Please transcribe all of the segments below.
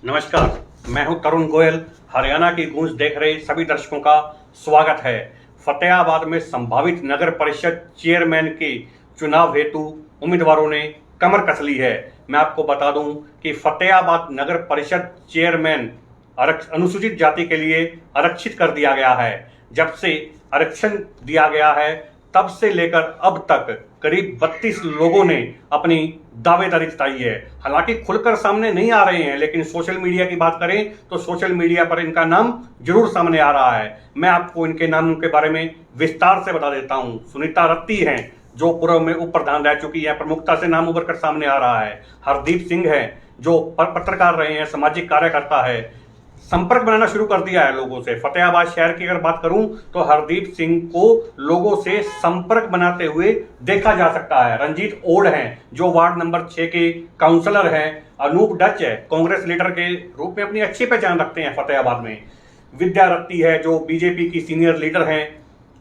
नमस्कार, मैं हूं तरुण गोयल। हरियाणा की गूंज देख रहे सभी दर्शकों का स्वागत है। फतेहाबाद में संभावित नगर परिषद चेयरमैन के चुनाव हेतु उम्मीदवारों ने कमर कस ली है। मैं आपको बता दूं कि फतेहाबाद नगर परिषद चेयरमैन अनुसूचित जाति के लिए आरक्षित कर दिया गया है। जब से आरक्षण दिया गया है तब से लेकर अब तक करीब 32 लोगों ने अपनी दावेदारी जताई है। हालांकि खुलकर सामने नहीं आ रहे हैं, लेकिन सोशल मीडिया की बात करें तो सोशल मीडिया पर इनका नाम जरूर सामने आ रहा है। मैं आपको इनके नामों के बारे में विस्तार से बता देता हूं। सुनीता रत्ती हैं, जो पूर्व में उप प्रधान रह चुकी है, प्रमुखता से नाम उभर कर सामने आ रहा है। हरदीप सिंह है, जो पत्रकार रहे हैं, सामाजिक कार्यकर्ता है, संपर्क बनाना शुरू कर दिया है लोगों से। फतेहाबाद शहर की अगर बात करूं तो हरदीप सिंह को लोगों से संपर्क बनाते हुए देखा जा सकता है। रंजीत ओड हैं, जो वार्ड नंबर 6 के काउंसलर हैं। अनूप डच है, कांग्रेस लीडर के रूप में अपनी अच्छी पहचान रखते हैं फतेहाबाद में। विद्या रत्ती है, जो बीजेपी की सीनियर लीडर हैं।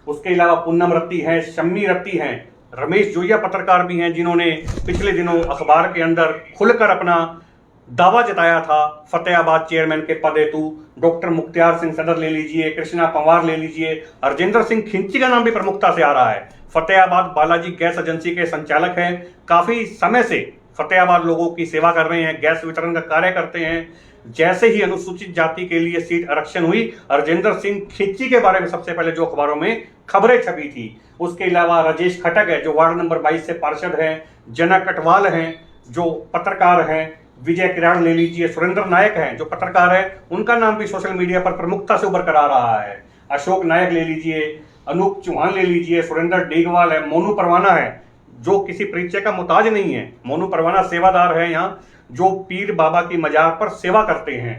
उसके अलावा पूनम रत्ती है, शम्मी रत्ती हैं। रमेश जोइया पत्रकार भी हैं, जिन्होंने पिछले दिनों अखबार के अंदर खुलकर अपना दावा जताया था फतेहाबाद चेयरमैन के पद हेतु। डॉक्टर मुख्तियार सिंह सदर ले लीजिए, कृष्णा पंवार ले लीजिए, हरजिंदर सिंह खिंची का नाम भी प्रमुखता से आ रहा है। फतेहाबाद बालाजी गैस एजेंसी के संचालक हैं। काफी समय से फतेहाबाद लोगों की सेवा कर रहे हैं, गैस वितरण का कार्य करते हैं। जैसे ही अनुसूचित जाति के लिए सीट आरक्षण हुई, हरजिंदर सिंह खिंची के बारे में सबसे पहले जो अखबारों में खबरें छपी थी। उसके अलावा राजेश खटक है, जो वार्ड नंबर 22 से पार्षद हैं। जना कटवाल हैं, जो पत्रकार हैं। विजय किराड़ ले लीजिए, सुरेंद्र नायक हैं, जो पत्रकार है, उनका नाम भी सोशल मीडिया पर प्रमुखता से उभर कर आ रहा है। अशोक नायक ले लीजिए, अनूप चौहान ले लीजिए, सुरेंद्र डेगवाल है, मोनू परवाना है, जो किसी परिचय का मुताज नहीं है। मोनू परवाना सेवादार है यहाँ, जो पीर बाबा की मजार पर सेवा करते हैं।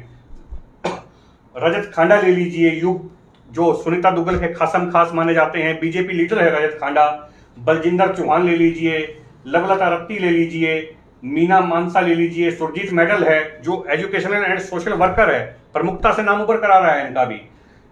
रजत खांडा ले लीजिए, युग, जो सुनीता दुग्गल के खासम खास माने जाते हैं, बीजेपी लीडर है रजत खांडा। बलजिंदर चौहान ले लीजिए, लवलता रत्ती ले लीजिए, मीना मानसा ले लीजिए, सुरजीत मेडल है, जो एजुकेशनल एंड सोशल वर्कर है, प्रमुखता से नाम उभर कर आ रहा है इनका भी।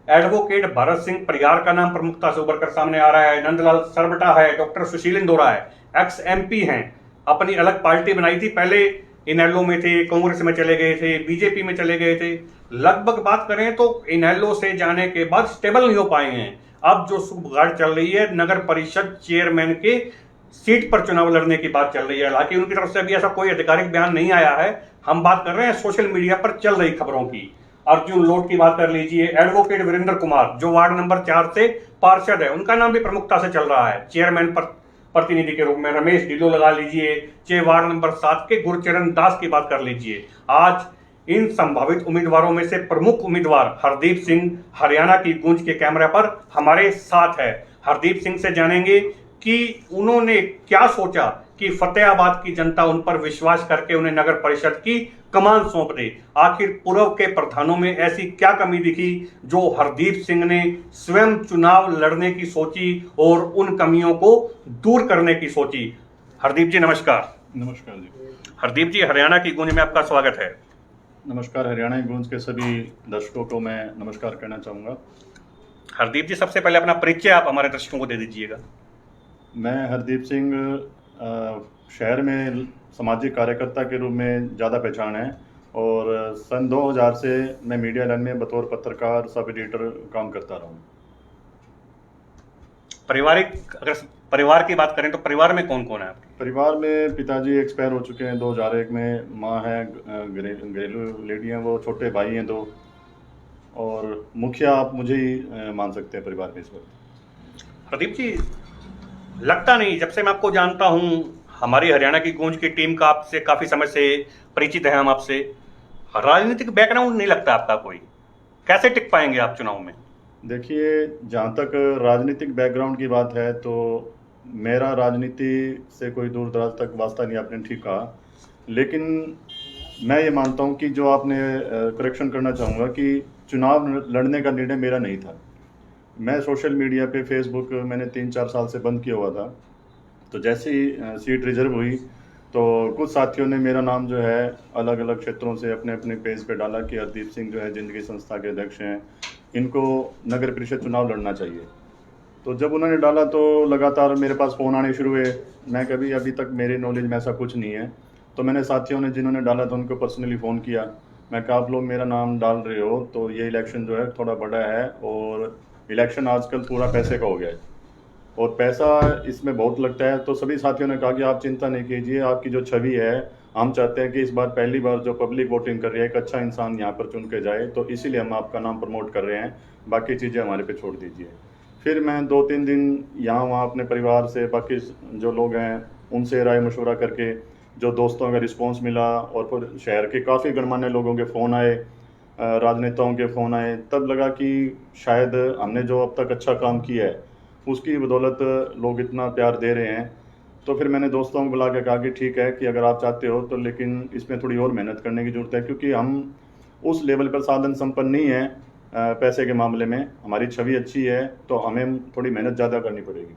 एडवोकेट भरत सिंह परिहार का नाम प्रमुखता से उभर कर सामने आ रहा है। नंदलाल सरबटा है, डॉक्टर सुशील इंदौरा है, एक्स एमपी हैं, अपनी अलग पार्टी बनाई थी, पहले इनेलो में थे, कांग्रेस में चले गए थे, बीजेपी में चले गए थे। लगभग बात करें तो इनेलो से जाने के बाद स्टेबल नहीं हो पाए हैं। अब जो सुबगाड़ चल रही है, नगर परिषद चेयरमैन के सीट पर चुनाव लड़ने की बात चल रही है। हालांकि उनकी तरफ से अभी ऐसा कोई आधिकारिक बयान नहीं आया है। हम बात कर रहे हैं सोशल मीडिया पर चल रही खबरों की। अर्जुन लोट की बात कर लीजिए, एडवोकेट वीरेंद्र कुमार, जो वार्ड नंबर 4 से पार्षद है, उनका नाम भी प्रमुखता से चल रहा है चेयरमैन पर प्रतिनिधि के रूप में। रमेश ढिल्लो लगा लीजिए, चाहे वार्ड नंबर 7 के गुरचरण दास की बात कर लीजिए। आज इन संभावित उम्मीदवारों में से प्रमुख उम्मीदवार हरदीप सिंह हरियाणा की गूंज के कैमरे पर हमारे साथ है। हरदीप सिंह से जानेंगे कि उन्होंने क्या सोचा कि फतेहाबाद की जनता उन पर विश्वास करके उन्हें नगर परिषद की कमान सौंप दे। आखिर पूर्व के प्रधानों में ऐसी क्या कमी दिखी जो हरदीप सिंह ने स्वयं चुनाव लड़ने की सोची और उन कमियों को दूर करने की सोची। हरदीप जी नमस्कार। नमस्कार जी। हरदीप जी, हरियाणा की गूंज में आपका स्वागत है। नमस्कार, हरियाणा गूंज के सभी दर्शकों को मैं नमस्कार कहना चाहूँगा। हरदीप जी, सबसे पहले अपना परिचय आप हमारे दर्शकों को दे दीजिएगा। मैं हरदीप सिंह शहर में सामाजिक कार्यकर्ता के रूप में ज़्यादा पहचान है और सन 2000 से मैं मीडिया लाइन में बतौर पत्रकार सब एडिटर काम करता रहा हूँ। अगर परिवार की बात करें तो परिवार में कौन कौन है आपके? परिवार में पिताजी एक्सपायर हो चुके हैं 2001 में, माँ है, घरेलू लेडी हैं, वो छोटे भाई हैं 2, और मुखिया आप मुझे ही मान सकते हैं परिवार में इस वक्त। हरदीप जी, लगता नहीं, जब से मैं आपको जानता हूं, हमारी हरियाणा की गूंज की टीम का आपसे काफी समय से परिचित है हम आपसे, राजनीतिक बैकग्राउंड नहीं लगता आपका कोई। कैसे टिक पाएंगे आप चुनाव में? देखिए, जहाँ तक राजनीतिक बैकग्राउंड की बात है तो मेरा राजनीति से कोई दूर दराज तक वास्ता नहीं, आपने ठीक कहा। लेकिन मैं ये मानता हूँ कि जो आपने करेक्शन करना चाहूँगा कि चुनाव लड़ने का निर्णय मेरा नहीं था। मैं सोशल मीडिया पे फेसबुक मैंने 3-4 साल से बंद किया हुआ था। तो जैसे ही सीट रिजर्व हुई तो कुछ साथियों ने मेरा नाम जो है अलग अलग क्षेत्रों से अपने अपने पेज पे डाला कि हरदीप सिंह जो है जिंदगी संस्था के अध्यक्ष हैं, इनको नगर परिषद चुनाव लड़ना चाहिए। तो जब उन्होंने डाला तो लगातार मेरे पास फ़ोन आने शुरू हुए। मैं अभी तक मेरे नॉलेज में ऐसा कुछ नहीं है। तो मैंने साथियों ने जिन्होंने डाला था उनको पर्सनली फ़ोन किया मैं कहा आप लोग मेरा नाम डाल रहे हो तो ये इलेक्शन जो है थोड़ा बड़ा है, और इलेक्शन आजकल पूरा पैसे का हो गया है और पैसा इसमें बहुत लगता है। तो सभी साथियों ने कहा कि आप चिंता नहीं कीजिए, आपकी जो छवि है, हम चाहते हैं कि इस बार पहली बार जो पब्लिक वोटिंग कर रही है एक अच्छा इंसान यहाँ पर चुन के जाए, तो इसीलिए हम आपका नाम प्रमोट कर रहे हैं, बाकी चीज़ें हमारे पे छोड़ दीजिए। फिर मैं 2-3 दिन यहाँ वहाँ अपने परिवार से, बाकी जो लोग हैं उनसे राय मशवरा करके, जो दोस्तों का रिस्पांस मिला और फिर शहर के काफ़ी गणमान्य लोगों के फ़ोन आए, राजनेताओं के फ़ोन आए, तब लगा कि शायद हमने जो अब तक अच्छा काम किया है उसकी बदौलत लोग इतना प्यार दे रहे हैं। तो फिर मैंने दोस्तों को बुला के कहा कि ठीक है कि अगर आप चाहते हो तो, लेकिन इसमें थोड़ी और मेहनत करने की ज़रूरत है, क्योंकि हम उस लेवल पर साधन संपन्न नहीं है। पैसे के मामले में हमारी छवि अच्छी है तो हमें थोड़ी मेहनत ज़्यादा करनी पड़ेगी।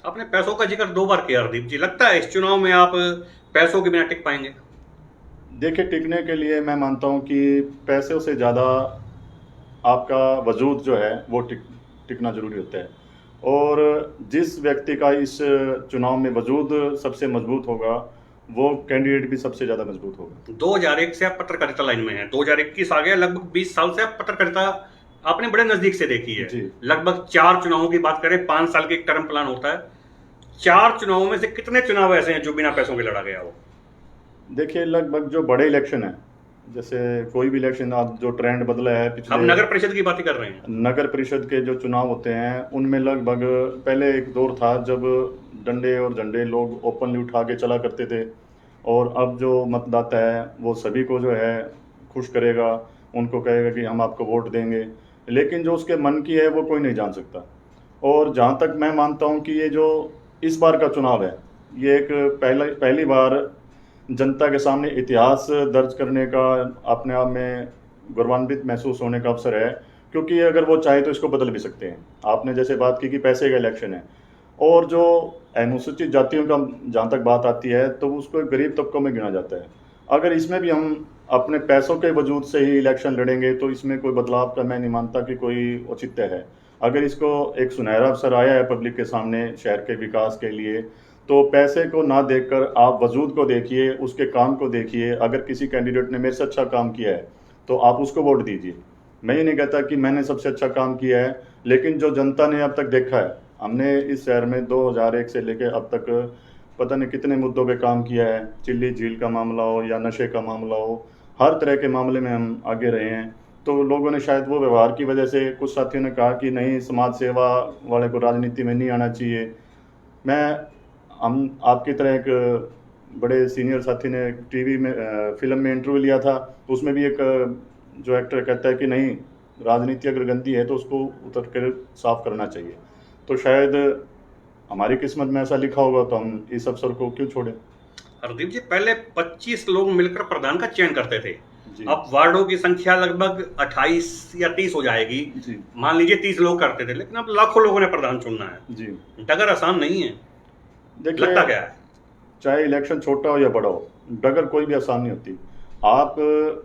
आपने पैसों का जिक्र 2 बार किया हरदीप जी, लगता है इस चुनाव में आप पैसों के बिना टिक पाएंगे? देखिए, टिकने के लिए मैं मानता हूँ कि पैसों से ज़्यादा आपका वजूद जो है वो टिकना ज़रूरी होता है, और जिस व्यक्ति का इस चुनाव में वजूद सबसे मजबूत होगा वो कैंडिडेट भी सबसे ज़्यादा मजबूत होगा। 2001 से आप पत्रकारिता लाइन में हैं, 2021 आ गया, लगभग 20 साल से आप पत्रकारिता आपने बड़े नजदीक से देखी है। जी। लगभग 4 चुनावों की बात करें, 5 साल के एक टर्म प्लान होता है, 4 चुनावों में से कितने चुनाव ऐसे हैं जो बिना पैसों के लड़ा गया हो? देखिए, लगभग जो बड़े इलेक्शन है, जैसे कोई भी इलेक्शन, आप जो ट्रेंड बदला है हम पिछले नगर परिषद की बात ही कर रहे हैं। नगर परिषद के जो चुनाव होते हैं उनमें लगभग, पहले एक दौर था जब डंडे और झंडे लोग ओपनली उठा के चला करते थे, और अब जो मतदाता है वो सभी को जो है खुश करेगा, उनको कहेगा कि हम आपको वोट देंगे, लेकिन जो उसके मन की है वो कोई नहीं जान सकता। और जहाँ तक मैं मानता हूँ कि ये जो इस बार का चुनाव है, ये एक पहली बार जनता के सामने इतिहास दर्ज करने का अपने आप में गौरवान्वित महसूस होने का अवसर है, क्योंकि अगर वो चाहे तो इसको बदल भी सकते हैं। आपने जैसे बात की कि पैसे का इलेक्शन है, और जो अनुसूचित जातियों का जहाँ तक बात आती है तो उसको गरीब तबकों में गिना जाता है। अगर इसमें भी हम अपने पैसों के वजूद से ही इलेक्शन लड़ेंगे तो इसमें कोई बदलाव का मैं नहीं मानता कि कोई औचित्य है। अगर इसको एक सुनहरा अवसर आया है पब्लिक के सामने शहर के विकास के लिए, तो पैसे को ना देखकर आप वजूद को देखिए, उसके काम को देखिए। अगर किसी कैंडिडेट ने मेरे से अच्छा काम किया है तो आप उसको वोट दीजिए। मैं ये नहीं कहता कि मैंने सबसे अच्छा काम किया है, लेकिन जो जनता ने अब तक देखा है, हमने इस शहर में 2001 से लेकर अब तक पता नहीं कितने मुद्दों पे काम किया है। चिल्ली झील का मामला हो या नशे का मामला हो, हर तरह के मामले में हम आगे रहे हैं। तो लोगों ने शायद वो व्यवहार की वजह से, कुछ साथियों ने कहा कि नहीं, समाज सेवा वाले को राजनीति में नहीं आना चाहिए। हम आपकी तरह एक बड़े सीनियर साथी ने टीवी में फिल्म में इंटरव्यू लिया था, तो उसमें भी एक जो एक्टर कहता है कि नहीं, राजनीति अगर गंदी है तो उसको उतर कर साफ करना चाहिए। तो शायद हमारी किस्मत में ऐसा लिखा होगा तो हम इस अवसर को क्यों छोड़ें। हरदीप जी, पहले 25 लोग मिलकर प्रधान का चयन करते थे, जी। अब वार्डों की संख्या लगभग 28 या 30 हो जाएगी। जी। मान लीजिए 30 लोग करते थे, लेकिन अब लाखों लोगों ने प्रधान चुनना है। जी। डगर आसान नहीं है, देखिए, लगता क्या है? चाहे इलेक्शन छोटा हो या बड़ा हो, डगर कोई भी आसान नहीं होती। आप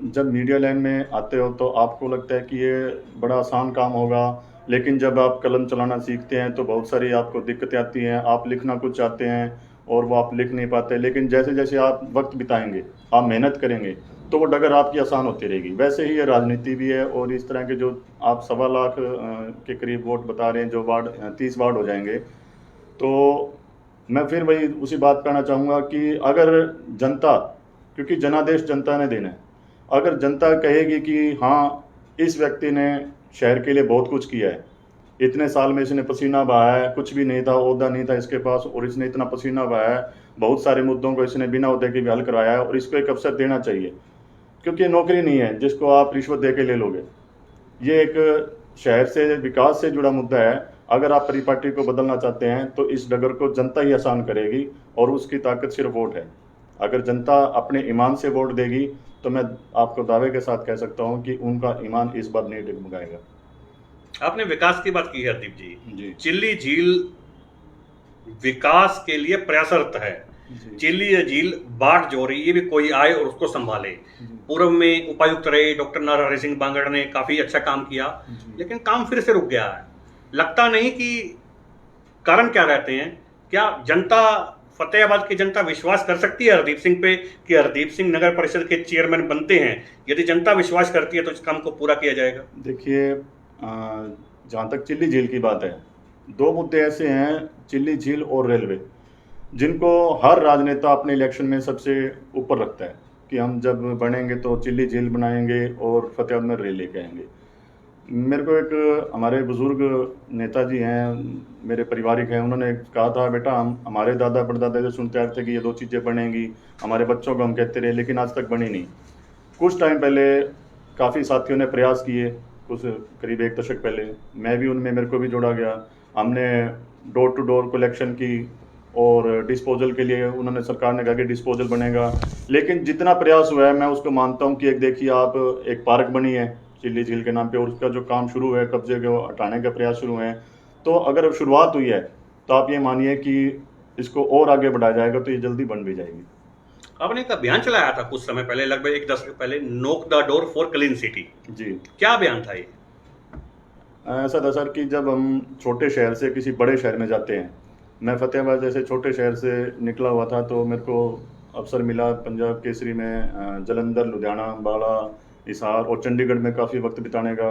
जब मीडिया लाइन में आते हो तो आपको लगता है कि ये बड़ा आसान काम होगा, लेकिन जब आप कलम चलाना सीखते हैं तो बहुत सारी आपको दिक्कतें आती हैं। आप लिखना कुछ चाहते हैं और वो आप लिख नहीं पाते, लेकिन जैसे जैसे आप वक्त बिताएंगे, आप मेहनत करेंगे, तो वो डगर आपकी आसान होती रहेगी। वैसे ही ये राजनीति भी है, और इस तरह के जो आप 1.25 लाख के करीब वोट बता रहे हैं, जो वार्ड 30 वार्ड हो जाएंगे, तो मैं फिर वही उसी बात कहना चाहूँगा कि अगर जनता, क्योंकि जनादेश जनता ने देना है, अगर जनता कहेगी कि हाँ, इस व्यक्ति ने शहर के लिए बहुत कुछ किया है, इतने साल में इसने पसीना बहाया है, कुछ भी नहीं था, ओहदा नहीं था इसके पास, और इसने इतना पसीना बहाया है, बहुत सारे मुद्दों को इसने बिना ओहदे के भी हल कराया है, और इसको एक अवसर देना चाहिए, क्योंकि ये नौकरी नहीं है जिसको आप रिश्वत दे के ले लोगे। ये एक शहर से, विकास से जुड़ा मुद्दा है। अगर आप परिपाटी को बदलना चाहते हैं तो इस डगर को जनता ही आसान करेगी, और उसकी ताकत सिर्फ वोट है। अगर जनता अपने ईमान से वोट देगी तो मैं आपको दावे के साथ कह सकता हूं कि उनका ईमान इस बार नहीं डगमगाएगा। आपने विकास की बात की है हरदीप जी, जी। चिल्ली झील विकास के लिए प्रयासरत है। जी। चिल्ली झील बाट जो रही, ये भी कोई आए और उसको संभाले। पूर्व में उपायुक्त रहे डॉक्टर नारायण सिंह बांगड़ ने काफी अच्छा काम किया, लेकिन काम फिर से रुक गया है। लगता नहीं कि कारण क्या रहते हैं? क्या जनता फतेहाबाद की जनता विश्वास कर सकती है हरदीप सिंह पे कि हरदीप सिंह नगर परिषद के चेयरमैन बनते हैं? यदि जनता विश्वास करती है तो इस काम को पूरा किया जाएगा। देखिए, जहाँ तक चिल्ली झील की बात है, दो मुद्दे ऐसे हैं, चिल्ली झील और रेलवे, जिनको हर राजनेता अपने इलेक्शन में सबसे ऊपर रखता है कि हम जब बनेंगे तो चिल्ली झील बनाएंगे और फतेहाबाद में रेल लेके आएंगे। मेरे को एक हमारे बुजुर्ग नेताजी हैं, मेरे पारिवारिक हैं, उन्होंने कहा था, बेटा हम हमारे दादा परदादा जो सुनते आते थे कि ये दो चीज़ें बनेंगी, हमारे बच्चों को हम कहते रहे, लेकिन आज तक बनी नहीं। कुछ टाइम पहले काफ़ी साथियों ने प्रयास किए, कुछ करीब 1 दशक पहले मैं भी उनमें, मेरे को भी जोड़ा गया। हमने डोर टू डोर कलेक्शन की और डिस्पोजल के लिए उन्होंने, सरकार ने कहा कि डिस्पोजल बनेगा, लेकिन जितना प्रयास हुआ है मैं उसको मानता हूँ कि एक देखिए आप, एक पार्क बनी है चिल्ली झील के नाम पे और उसका जो काम शुरू है, कब्जे को हटाने का प्रयास शुरू है, तो अगर शुरुआत हुई है तो आप ये मानिए कि इसको और आगे बढ़ाया जाएगा तो ये जल्दी बन भी जाएगी। आपने एक अभियान चलाया था कुछ समय पहले, लगभग 1 दशक पहले, knock the door for clean city. जी, क्या अभियान था ये? ऐसा था सर कि जब हम छोटे शहर से किसी बड़े शहर में जाते हैं, मैं फतेहाबाद जैसे छोटे शहर से निकला हुआ था, तो मेरे को अवसर मिला पंजाब केसरी में जलंधर, लुधियाना, अम्बाला, हिसार और चंडीगढ़ में काफ़ी वक्त बिताने का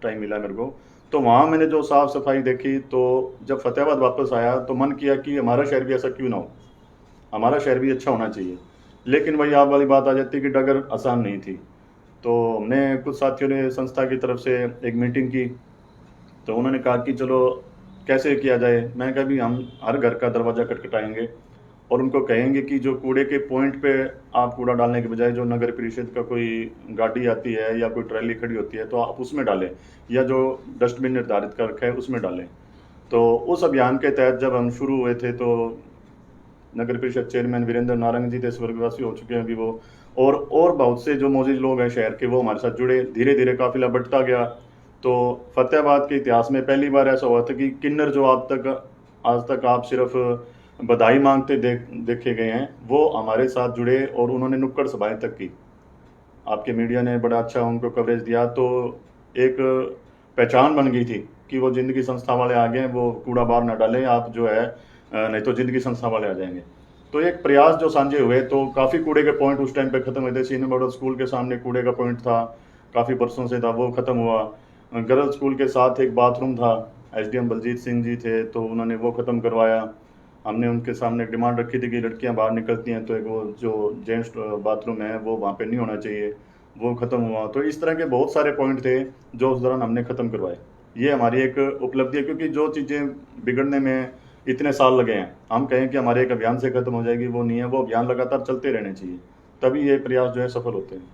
टाइम मिला मेरे को। तो वहाँ मैंने जो साफ़ सफाई देखी, तो जब फतेहाबाद वापस आया तो मन किया कि हमारा शहर भी ऐसा क्यों ना हो, हमारा शहर भी अच्छा होना चाहिए। लेकिन वही आप वाली बात आ जाती कि डगर आसान नहीं थी। तो हमने, कुछ साथियों ने संस्था की तरफ से एक मीटिंग की, तो उन्होंने कहा कि चलो कैसे किया जाए। मैंने कहा भी हम हर घर का दरवाज़ा खटखटाएंगे और उनको कहेंगे कि जो कूड़े के पॉइंट पे आप कूड़ा डालने के बजाय जो नगर परिषद का कोई गाड़ी आती है या कोई ट्रैली खड़ी होती है तो आप उसमें डालें, या जो डस्टबिन निर्धारित कर रखा है उसमें डालें। तो उस अभियान के तहत जब हम शुरू हुए थे तो नगर परिषद चेयरमैन वीरेंद्र नारंग जी थे, स्वर्गवासी हो चुके हैं अभी वो, और बहुत से जो मौजूद लोग हैं शहर के, वो हमारे साथ जुड़े। धीरे धीरे काफिला बढ़ता गया। तो फतेहाबाद के इतिहास में पहली बार ऐसा हुआ था कि किन्नर जो आज तक आप सिर्फ बधाई मांगते देखे गए हैं, वो हमारे साथ जुड़े और उन्होंने नुक्कड़ सभाएं तक की। आपके मीडिया ने बड़ा अच्छा उनको कवरेज दिया, तो एक पहचान बन गई थी कि वो जिंदगी संस्था वाले आ गए, वो कूड़ा बाहर ना डालें आप, जो है नहीं तो जिंदगी संस्था वाले आ जाएंगे। तो एक प्रयास जो साझे हुए, तो काफ़ी कूड़े के पॉइंट उस टाइम पे ख़त्म हुए थे। सीनियर मॉडल स्कूल के सामने कूड़े का पॉइंट था, काफ़ी बरसों से था, वो ख़त्म हुआ। गर्ल्स स्कूल के साथ एक बाथरूम था, एसडीएम बलजीत सिंह जी थे, तो उन्होंने वो ख़त्म करवाया। हमने उनके सामने एक डिमांड रखी थी कि लड़कियां बाहर निकलती हैं तो एक वो जो जेंट्स बाथरूम है वो वहाँ पे नहीं होना चाहिए, वो ख़त्म हुआ। तो इस तरह के बहुत सारे पॉइंट थे जो उस दौरान हमने ख़त्म करवाए। ये हमारी एक उपलब्धि है, क्योंकि जो चीज़ें बिगड़ने में इतने साल लगे हैं, हम कहें कि हमारे एक अभियान से ख़त्म हो जाएगी, वो नहीं है। वो अभियान लगातार चलते रहने चाहिए, तभी ये प्रयास जो है सफल होते हैं।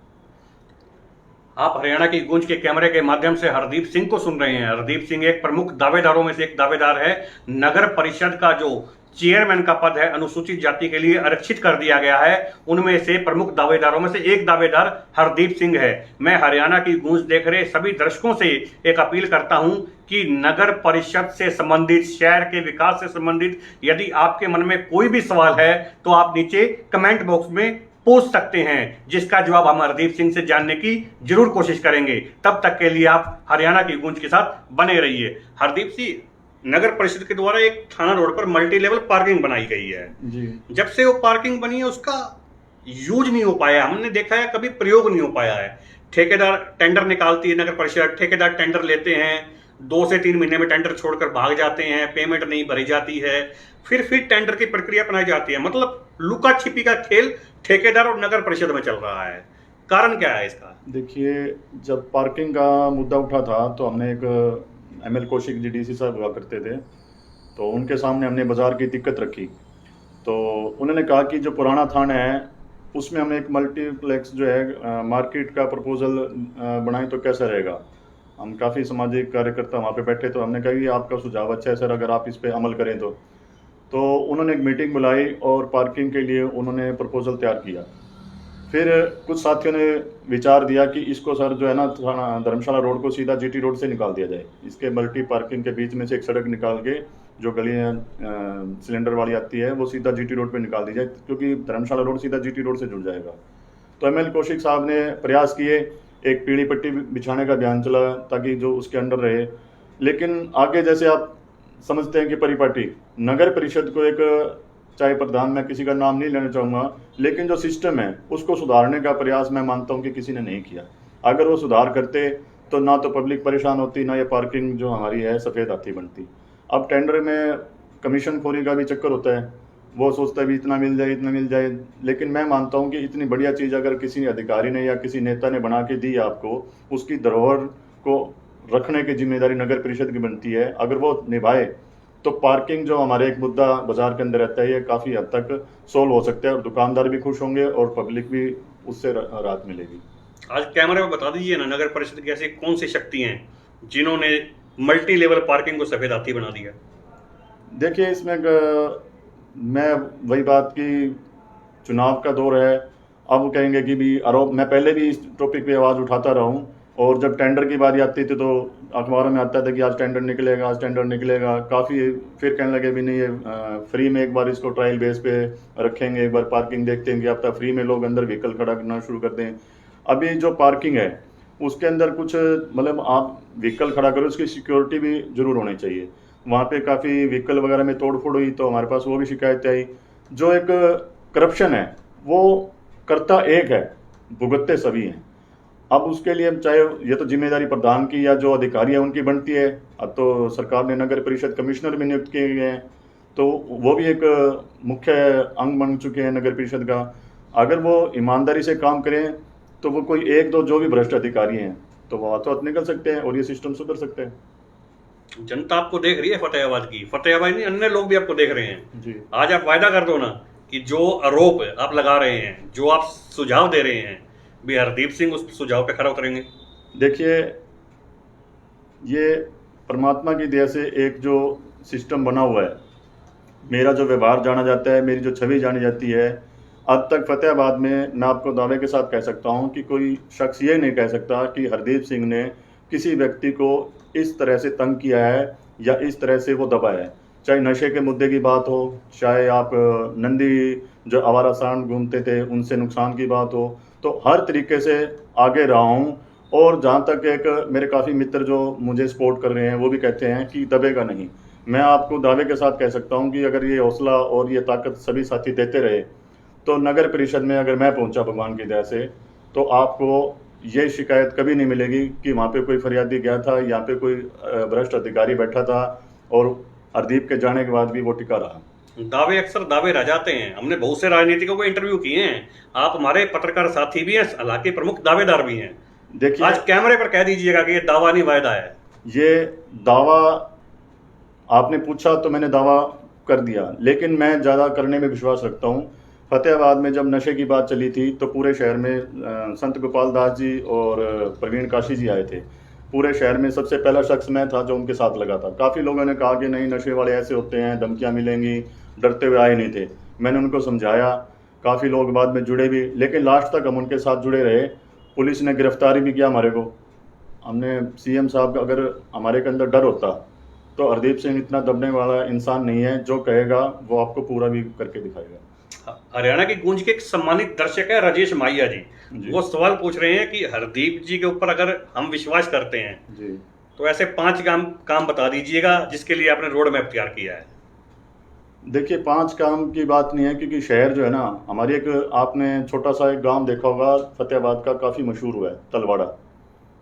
आप हरियाणा की गूंज के कैमरे के माध्यम से हरदीप सिंह को सुन रहे हैं। हरदीप सिंह एक प्रमुख दावेदारों में से एक दावेदार है। नगर परिषद का जो चेयरमैन का पद है अनुसूचित जाति के लिए आरक्षित कर दिया गया है, उनमें से प्रमुख दावेदारों में से एक दावेदार हरदीप सिंह है। मैं हरियाणा की गूंज देख रहे सभी दर्शकों से एक अपील करता हूं कि नगर परिषद से संबंधित, शहर के विकास से संबंधित यदि आपके मन में कोई भी सवाल है तो आप नीचे कमेंट बॉक्स में पूछ सकते हैं, जिसका जवाब हम हरदीप सिंह से जानने की जरूर कोशिश करेंगे। तब तक के लिए आप हरियाणा की गूंज के साथ बने रहिए। हरदीप सिंह, नगर परिषद के द्वारा एक थाना रोड पर मल्टी लेवल पार्किंग बनाई गई है जी। जब से वो पार्किंग बनी है उसका यूज नहीं हो पाया, हमने देखा है, कभी प्रयोग नहीं हो पाया है। ठेकेदार टेंडर निकालती है नगर परिषद, ठेकेदार टेंडर लेते हैं, 2 से 3 महीने में टेंडर छोड़कर भाग जाते हैं, पेमेंट नहीं भरी जाती है, फिर टेंडर की प्रक्रिया अपनाई जाती है। मतलब लुका छिपी का खेल ठेकेदार और नगर परिषद में चल रहा है। कारण क्या है इसका? देखिए, जब पार्किंग का मुद्दा उठा था तो हमने एक एमएल कौशिक जी डीसी साहब हुआ करते थे, तो उनके सामने हमने बाज़ार की दिक्कत रखी। तो उन्होंने कहा कि जो पुराना थाना है उसमें हमने एक मल्टीप्लेक्स जो है मार्केट का प्रपोजल बनाएं तो कैसा रहेगा। हम काफ़ी सामाजिक कार्यकर्ता वहाँ पे बैठे, तो हमने कहा कि आपका सुझाव अच्छा है सर, अगर आप इस पर अमल करें तो उन्होंने एक मीटिंग बुलाई और पार्किंग के लिए उन्होंने प्रपोजल तैयार किया। फिर कुछ साथियों ने विचार दिया कि इसको सर जो है ना, धर्मशाला रोड को सीधा जीटी रोड से निकाल दिया जाए, इसके मल्टी पार्किंग के बीच में से एक सड़क निकाल के जो गलियाँ सिलेंडर वाली आती है वो सीधा जीटी रोड पे निकाल दी जाए, क्योंकि धर्मशाला रोड सीधा जीटी रोड से जुड़ जाएगा। तो एमएल कौशिक साहब ने प्रयास किए, एक पीली पट्टी बिछाने का अभियान चला ताकि जो उसके अंडर रहे। लेकिन आगे जैसे आप समझते हैं कि परिपाटी, नगर परिषद को एक चाहे प्रधान, मैं किसी का नाम नहीं लेना चाहूँगा, लेकिन जो सिस्टम है उसको सुधारने का प्रयास मैं मानता हूँ कि किसी ने नहीं किया। अगर वो सुधार करते तो ना तो पब्लिक परेशान होती, ना ये पार्किंग जो हमारी है सफ़ेद हाथी बनती। अब टेंडर में कमीशन खोरी का भी चक्कर होता है, वो सोचता है भी इतना मिल जाए, इतना मिल जाए। लेकिन मैं मानता हूँ कि इतनी बढ़िया चीज़ अगर किसी अधिकारी ने या किसी नेता ने बना के दी आपको, उसकी धरोहर को रखने की जिम्मेदारी नगर परिषद की बनती है। अगर वो निभाए तो पार्किंग जो हमारे एक मुद्दा बाजार के अंदर रहता है, ये काफ़ी हद तक सोल्व हो सकता है और दुकानदार भी खुश होंगे और पब्लिक भी उससे राहत मिलेगी। आज कैमरे में बता दीजिए ना, नगर परिषद की ऐसी कौन सी शक्ति हैं जिन्होंने मल्टी लेवल पार्किंग को सफेद हाथी बना दिया? देखिए, इसमें मैं वही बात की, चुनाव का दौर है। अब कहेंगे कि भी आरोप, मैं पहले भी इस टॉपिक पे आवाज़ उठाता रहा हूँ, और जब टेंडर की बारी आती थी तो अखबारों में आता था कि आज टेंडर निकलेगा, आज टेंडर निकलेगा। काफ़ी फिर कहने लगे भी नहीं, ये फ्री में एक बार इसको ट्रायल बेस पे रखेंगे, एक बार पार्किंग देखते हैं कि अब तक फ्री में लोग अंदर व्हीकल खड़ा करना शुरू कर दें। अभी जो पार्किंग है उसके अंदर कुछ मतलब आप व्हीकल खड़ा करो, उसकी सिक्योरिटी भी जरूर होनी चाहिए। वहाँ पे काफ़ी व्हीकल वगैरह में तोड़ फोड़ हुई तो हमारे पास वो भी शिकायतें आई। जो एक करप्शन है वो करता एक है, भुगतते सभी हैं। अब उसके लिए चाहे ये तो जिम्मेदारी प्रधान की या जो अधिकारी है उनकी बनती है। अब तो सरकार ने नगर परिषद कमिश्नर भी नियुक्त किए गए हैं, तो वो भी एक मुख्य अंग बन चुके हैं नगर परिषद का। अगर वो ईमानदारी से काम करें तो वो कोई एक दो जो भी भ्रष्ट अधिकारी हैं तो वो हाथों हाथ निकल सकते हैं और ये सिस्टम सुधर सकते हैं। जनता आपको देख रही है फतेहाबाद की, फतेहाबाद नहीं, अन्य लोग भी आपको देख रहे हैं जी। आज आप वायदा कर दो ना कि जो आरोप आप लगा रहे हैं, जो आप सुझाव दे रहे हैं, भी हरदीप सिंह उस सुझाव पे खरा उतरेंगे। देखिए, ये परमात्मा की दया से एक जो सिस्टम बना हुआ है, मेरा जो व्यवहार जाना जाता है, मेरी जो छवि जानी जाती है, अब तक फतेहाबाद में मैं आपको दावे के साथ कह सकता हूं कि कोई शख्स ये नहीं कह सकता कि हरदीप सिंह ने किसी व्यक्ति को इस तरह से तंग किया है या इस तरह से वो दबाया है। चाहे नशे के मुद्दे की बात हो, चाहे आप नंदी जो आवारा सांड घूमते थे उनसे नुकसान की बात हो, तो हर तरीके से आगे रहा हूँ। और जहाँ तक एक मेरे काफ़ी मित्र जो मुझे सपोर्ट कर रहे हैं वो भी कहते हैं कि दबेगा नहीं। मैं आपको दावे के साथ कह सकता हूँ कि अगर ये हौसला और ये ताकत सभी साथी देते रहे तो नगर परिषद में अगर मैं पहुंचा भगवान की दया से, तो आपको ये शिकायत कभी नहीं मिलेगी कि वहाँ पे कोई फरियादी गया था, यहाँ पे कोई भ्रष्ट अधिकारी बैठा था और हरदीप के जाने के बाद भी वो टिका रहा। दावे अक्सर दावे रह जाते हैं। हमने बहुत से राजनीतिकों को इंटरव्यू किए हैं, आप हमारे पत्रकार साथी भी हैं, हालांकि प्रमुख दावेदार भी हैं। देखिए, आज कैमरे पर कह दीजिएगा कि ये दावा नहीं वायदा है। ये दावा आपने पूछा तो मैंने दावा कर दिया, लेकिन मैं ज़्यादा करने में विश्वास रखता हूँ। फतेहाबाद में जब नशे की बात चली थी तो पूरे शहर में संत गोपाल दास जी और प्रवीण काशी जी आए थे। पूरे शहर में सबसे पहला शख्स मैं था जो उनके साथ लगा था। काफ़ी लोगों ने कहा कि नहीं, नशे वाले ऐसे होते हैं, धमकियाँ मिलेंगी, डरते हुए आए नहीं थे। मैंने उनको समझाया, काफ़ी लोग बाद में जुड़े भी, लेकिन लास्ट तक हम उनके साथ जुड़े रहे। पुलिस ने गिरफ्तारी भी किया हमारे को। हमने सीएम साहब का, अगर हमारे के अंदर डर होता तो हरदीप सिंह इतना दबने वाला इंसान नहीं है, जो कहेगा वो आपको पूरा भी करके दिखाएगा। हरियाणा की गूंज के एक सम्मानित दर्शक है राजेश माहिया जी, वो सवाल पूछ रहे हैं कि हरदीप जी के ऊपर अगर हम विश्वास करते हैं जी, तो ऐसे 5 काम बता दीजिएगा जिसके लिए आपने रोड मैप तैयार किया है। देखिए, 5 काम की बात नहीं है, क्योंकि शहर जो है ना हमारी, एक आपने छोटा सा एक गांव देखा होगा फतेहाबाद का, काफ़ी मशहूर हुआ है, तलवाड़ा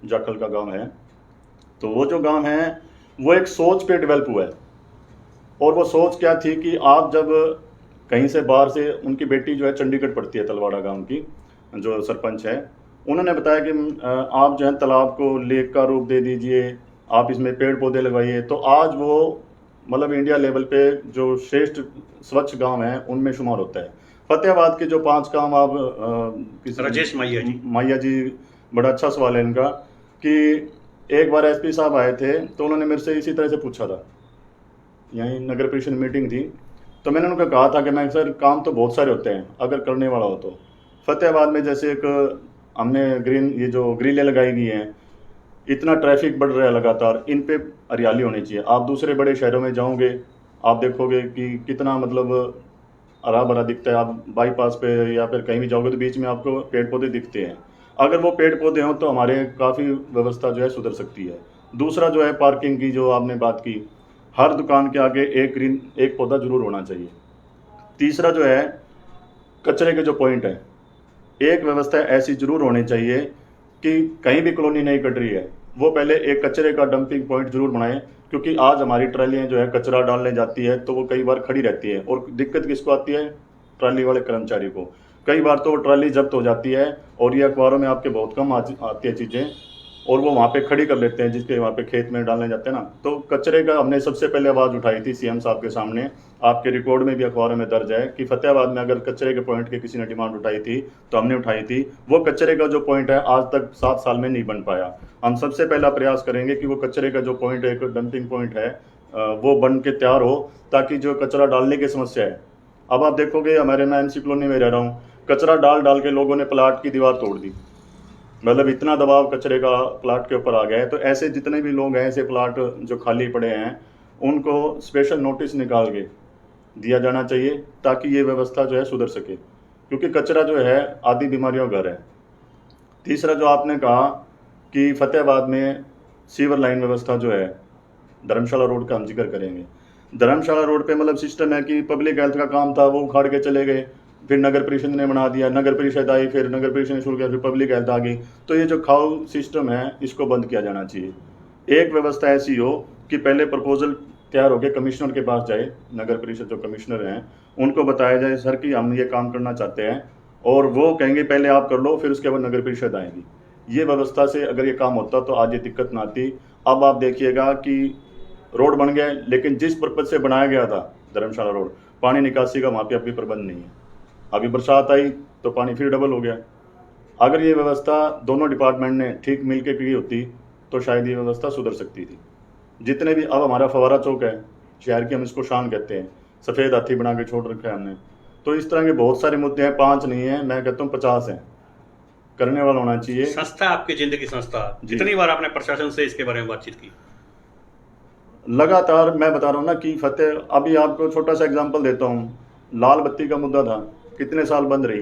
जाखल का गांव है। तो वो जो गांव है वो एक सोच पे डेवलप हुआ है। और वो सोच क्या थी कि आप जब कहीं से बाहर से, उनकी बेटी जो है चंडीगढ़ पढ़ती है, तलवाड़ा गांव की जो सरपंच है, उन्होंने बताया कि आप जो है तालाब को लेक का रूप दे दीजिए, आप इसमें पेड़ पौधे लगाइए। तो आज वो मतलब इंडिया लेवल पे जो श्रेष्ठ स्वच्छ गांव है उनमें शुमार होता है। फतेहाबाद के जो 5 काम आप राजेश माहिया जी, बड़ा अच्छा सवाल है इनका। कि एक बार एसपी साहब आए थे तो उन्होंने मेरे से इसी तरह से पूछा था, यहीं नगर परिषद मीटिंग थी, तो मैंने उनको कहा था कि मैं सर, काम तो बहुत सारे होते हैं अगर करने वाला हो तो। फतेहाबाद में जैसे एक हमने ये जो ग्रिलें लगाई गई हैं, इतना ट्रैफिक बढ़ रहा है लगातार, इन पे हरियाली होनी चाहिए। आप दूसरे बड़े शहरों में जाओगे, आप देखोगे कि कितना मतलब हरा भरा दिखता है। आप बाईपास पे या फिर कहीं भी जाओगे तो बीच में आपको पेड़ पौधे दिखते हैं। अगर वो पेड़ पौधे हों तो हमारे काफ़ी व्यवस्था जो है सुधर सकती है। दूसरा जो है पार्किंग की जो आपने बात की, हर दुकान के आगे एक पौधा जरूर होना चाहिए। तीसरा जो है कचरे के जो पॉइंट है, एक व्यवस्था ऐसी जरूर होनी चाहिए कि कहीं भी कॉलोनी नहीं कट रही है, वो पहले एक कचरे का डंपिंग पॉइंट जरूर बनाएं, क्योंकि आज हमारी ट्रालियाँ जो है कचरा डालने जाती है तो वो कई बार खड़ी रहती है, और दिक्कत किसको आती है? ट्राली वाले कर्मचारी को। कई बार तो वो ट्राली जब्त हो जाती है और ये अखबारों में आपके बहुत कम आती है चीज़ें, और वो वहाँ पे खड़ी कर लेते हैं जिसके वहाँ पे खेत में डालने जाते हैं ना। तो कचरे का हमने सबसे पहले आवाज़ उठाई थी सीएम साहब के सामने, आपके रिकॉर्ड में भी अखबारों में दर्ज है कि फतेहाबाद में अगर कचरे के पॉइंट की किसी ने डिमांड उठाई थी तो हमने उठाई थी। वो कचरे का जो पॉइंट है आज तक 7 साल में नहीं बन पाया। हम सबसे पहला प्रयास करेंगे कि वो कचरे का जो पॉइंट है, एक डंपिंग पॉइंट है, वो बन के तैयार हो, ताकि जो कचरा डालने की समस्या है। अब आप देखोगे, हमारे मैं एमसी कॉलोनी में रह रहा हूँ, कचरा डाल डाल के लोगों ने प्लाट की दीवार तोड़ दी। मतलब इतना दबाव कचरे का प्लाट के ऊपर आ गया है। तो ऐसे जितने भी लोग हैं, ऐसे प्लाट जो खाली पड़े हैं, उनको स्पेशल नोटिस निकाल के दिया जाना चाहिए, ताकि ये व्यवस्था जो है सुधर सके, क्योंकि कचरा जो है आदि बीमारियों का घर है। तीसरा जो आपने कहा कि फतेहाबाद में सीवर लाइन व्यवस्था जो है, धर्मशाला रोड का हम जिक्र करेंगे। धर्मशाला रोड पे मतलब सिस्टम है कि पब्लिक हेल्थ का काम था, वो उखाड़ के चले गए, फिर नगर परिषद ने बना दिया, नगर परिषद आई, फिर नगर परिषद ने शुरू किया, फिर पब्लिक हेल्थ आ गई। तो ये जो खाऊ सिस्टम है, इसको बंद किया जाना चाहिए। एक व्यवस्था ऐसी हो कि पहले प्रपोजल तैयार होकर कमिश्नर के पास जाए, नगर परिषद जो कमिश्नर हैं उनको बताया जाए सर कि हम ये काम करना चाहते हैं, और वो कहेंगे पहले आप कर लो, फिर उसके बाद नगर परिषद आएगी। ये व्यवस्था से अगर ये काम होता तो आज ये दिक्कत ना आती। अब आप देखिएगा कि रोड बन गया, लेकिन जिस पर्पज से बनाया गया था धर्मशाला रोड, पानी निकासी का वहाँ पे अभी प्रबंध नहीं है। अभी बरसात आई तो पानी फिर डबल हो गया। अगर ये व्यवस्था दोनों डिपार्टमेंट ने ठीक मिल के की होती तो शायद ये व्यवस्था सुधर सकती थी। जितने भी अब हमारा फवारा चौक है, शहर की हम इसको शान कहते हैं, सफ़ेद हाथी बना के छोड़ रखा है हमने। तो इस तरह के बहुत सारे मुद्दे हैं, 5 नहीं है, मैं कहता हूँ 50 हैं। करने वाला होना चाहिए। संस्था आपकी जिंदगी संस्था, जितनी बार आपने प्रशासन से इसके बारे में बातचीत की? लगातार मैं बता रहा हूँ ना कि अभी आपको छोटा सा एग्जांपल देता हूँ। लाल बत्ती का मुद्दा था, कितने साल बंद रही,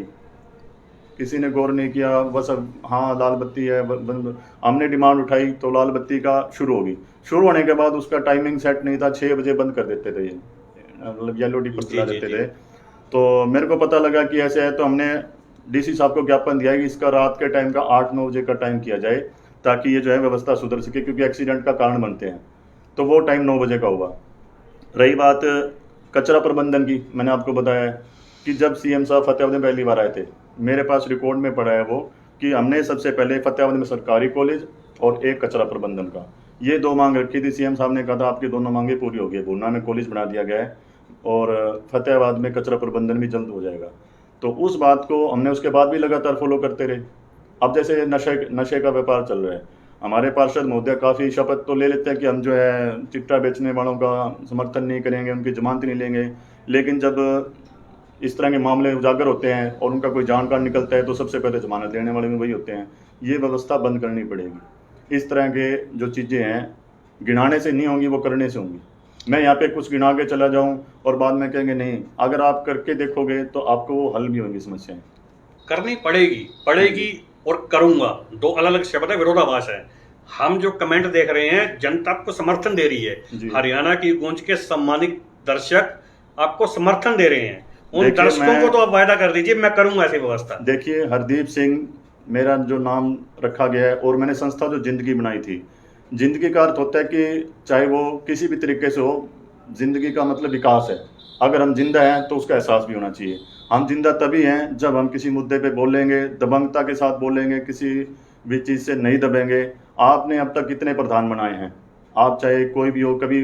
किसी ने गौर नहीं किया, बस अब हाँ लाल बत्ती है बंद। हमने डिमांड उठाई तो लाल बत्ती का शुरू होगी, शुरू होने के बाद उसका टाइमिंग सेट नहीं था, 6 बजे बंद कर देते थे, ये मतलब येलो डी पर चला देते थे। तो मेरे को पता लगा कि ऐसे है, तो हमने डीसी साहब को ज्ञापन दिया कि इसका रात के टाइम का 8-9 बजे का टाइम किया जाए, ताकि ये जो है व्यवस्था सुधर सके, क्योंकि एक्सीडेंट का कारण बनते हैं। तो वो टाइम 9 बजे का हुआ। रही बात कचरा प्रबंधन की, मैंने आपको बताया कि जब सीएम साहब फतेहाबाद में पहली बार आए थे, मेरे पास रिकॉर्ड में पड़ा है वो, कि हमने सबसे पहले फतेहाबाद में सरकारी कॉलेज और एक कचरा प्रबंधन का, ये 2 मांग रखी थी। सीएम साहब ने कहा था आपकी दोनों मांगे पूरी हो गई, भूना में कॉलेज बना दिया गया है और फतेहाबाद में कचरा प्रबंधन भी जल्द हो जाएगा। तो उस बात को हमने उसके बाद भी लगातार फॉलो करते रहे। अब जैसे नशे का व्यापार चल रहा है, हमारे पार्षद महोदय काफ़ी शपथ तो ले लेते हैं कि हम जो है चिट्टा बेचने वालों का समर्थन नहीं करेंगे, उनकी जमानत नहीं लेंगे, लेकिन जब इस तरह के मामले उजागर होते हैं और उनका कोई जानकार निकलता है तो सबसे पहले जमानत लेने वाले भी वही होते हैं। ये व्यवस्था बंद करनी पड़ेगी। इस तरह के जो चीज़ें हैं गिनाने से नहीं होंगी, वो करने से होंगी। मैं यहाँ पे कुछ गिना के चला जाऊँ और बाद में कहेंगे नहीं, अगर आप करके देखोगे तो आपको वो हल भी होंगी समस्याएं। करनी पड़ेगी और करूंगा, 2 अलग अलग शब्द है, विरोधाभास है। हम जो कमेंट देख रहे हैं, जनता आपको समर्थन दे रही है। हरियाणा की गूंज के सम्मानित दर्शक आपको समर्थन दे रहे हैं। उन दर्शकों को तो आप वायदा कर दीजिए, मैं करूंगा ऐसी व्यवस्था। देखिए, हरदीप सिंह मेरा जो नाम रखा गया है, और मैंने संस्था जो जिंदगी बनाई थी, जिंदगी का अर्थ होता है कि चाहे वो किसी भी तरीके से हो, जिंदगी का मतलब विकास है। अगर हम जिंदा हैं तो उसका एहसास भी होना चाहिए। हम जिंदा तभी हैं जब हम किसी मुद्दे पे बोलेंगे, दबंगता के साथ बोलेंगे, किसी भी चीज़ से नहीं दबेंगे। आपने अब तक कितने प्रधान बनाए हैं, आप चाहे कोई भी हो, कभी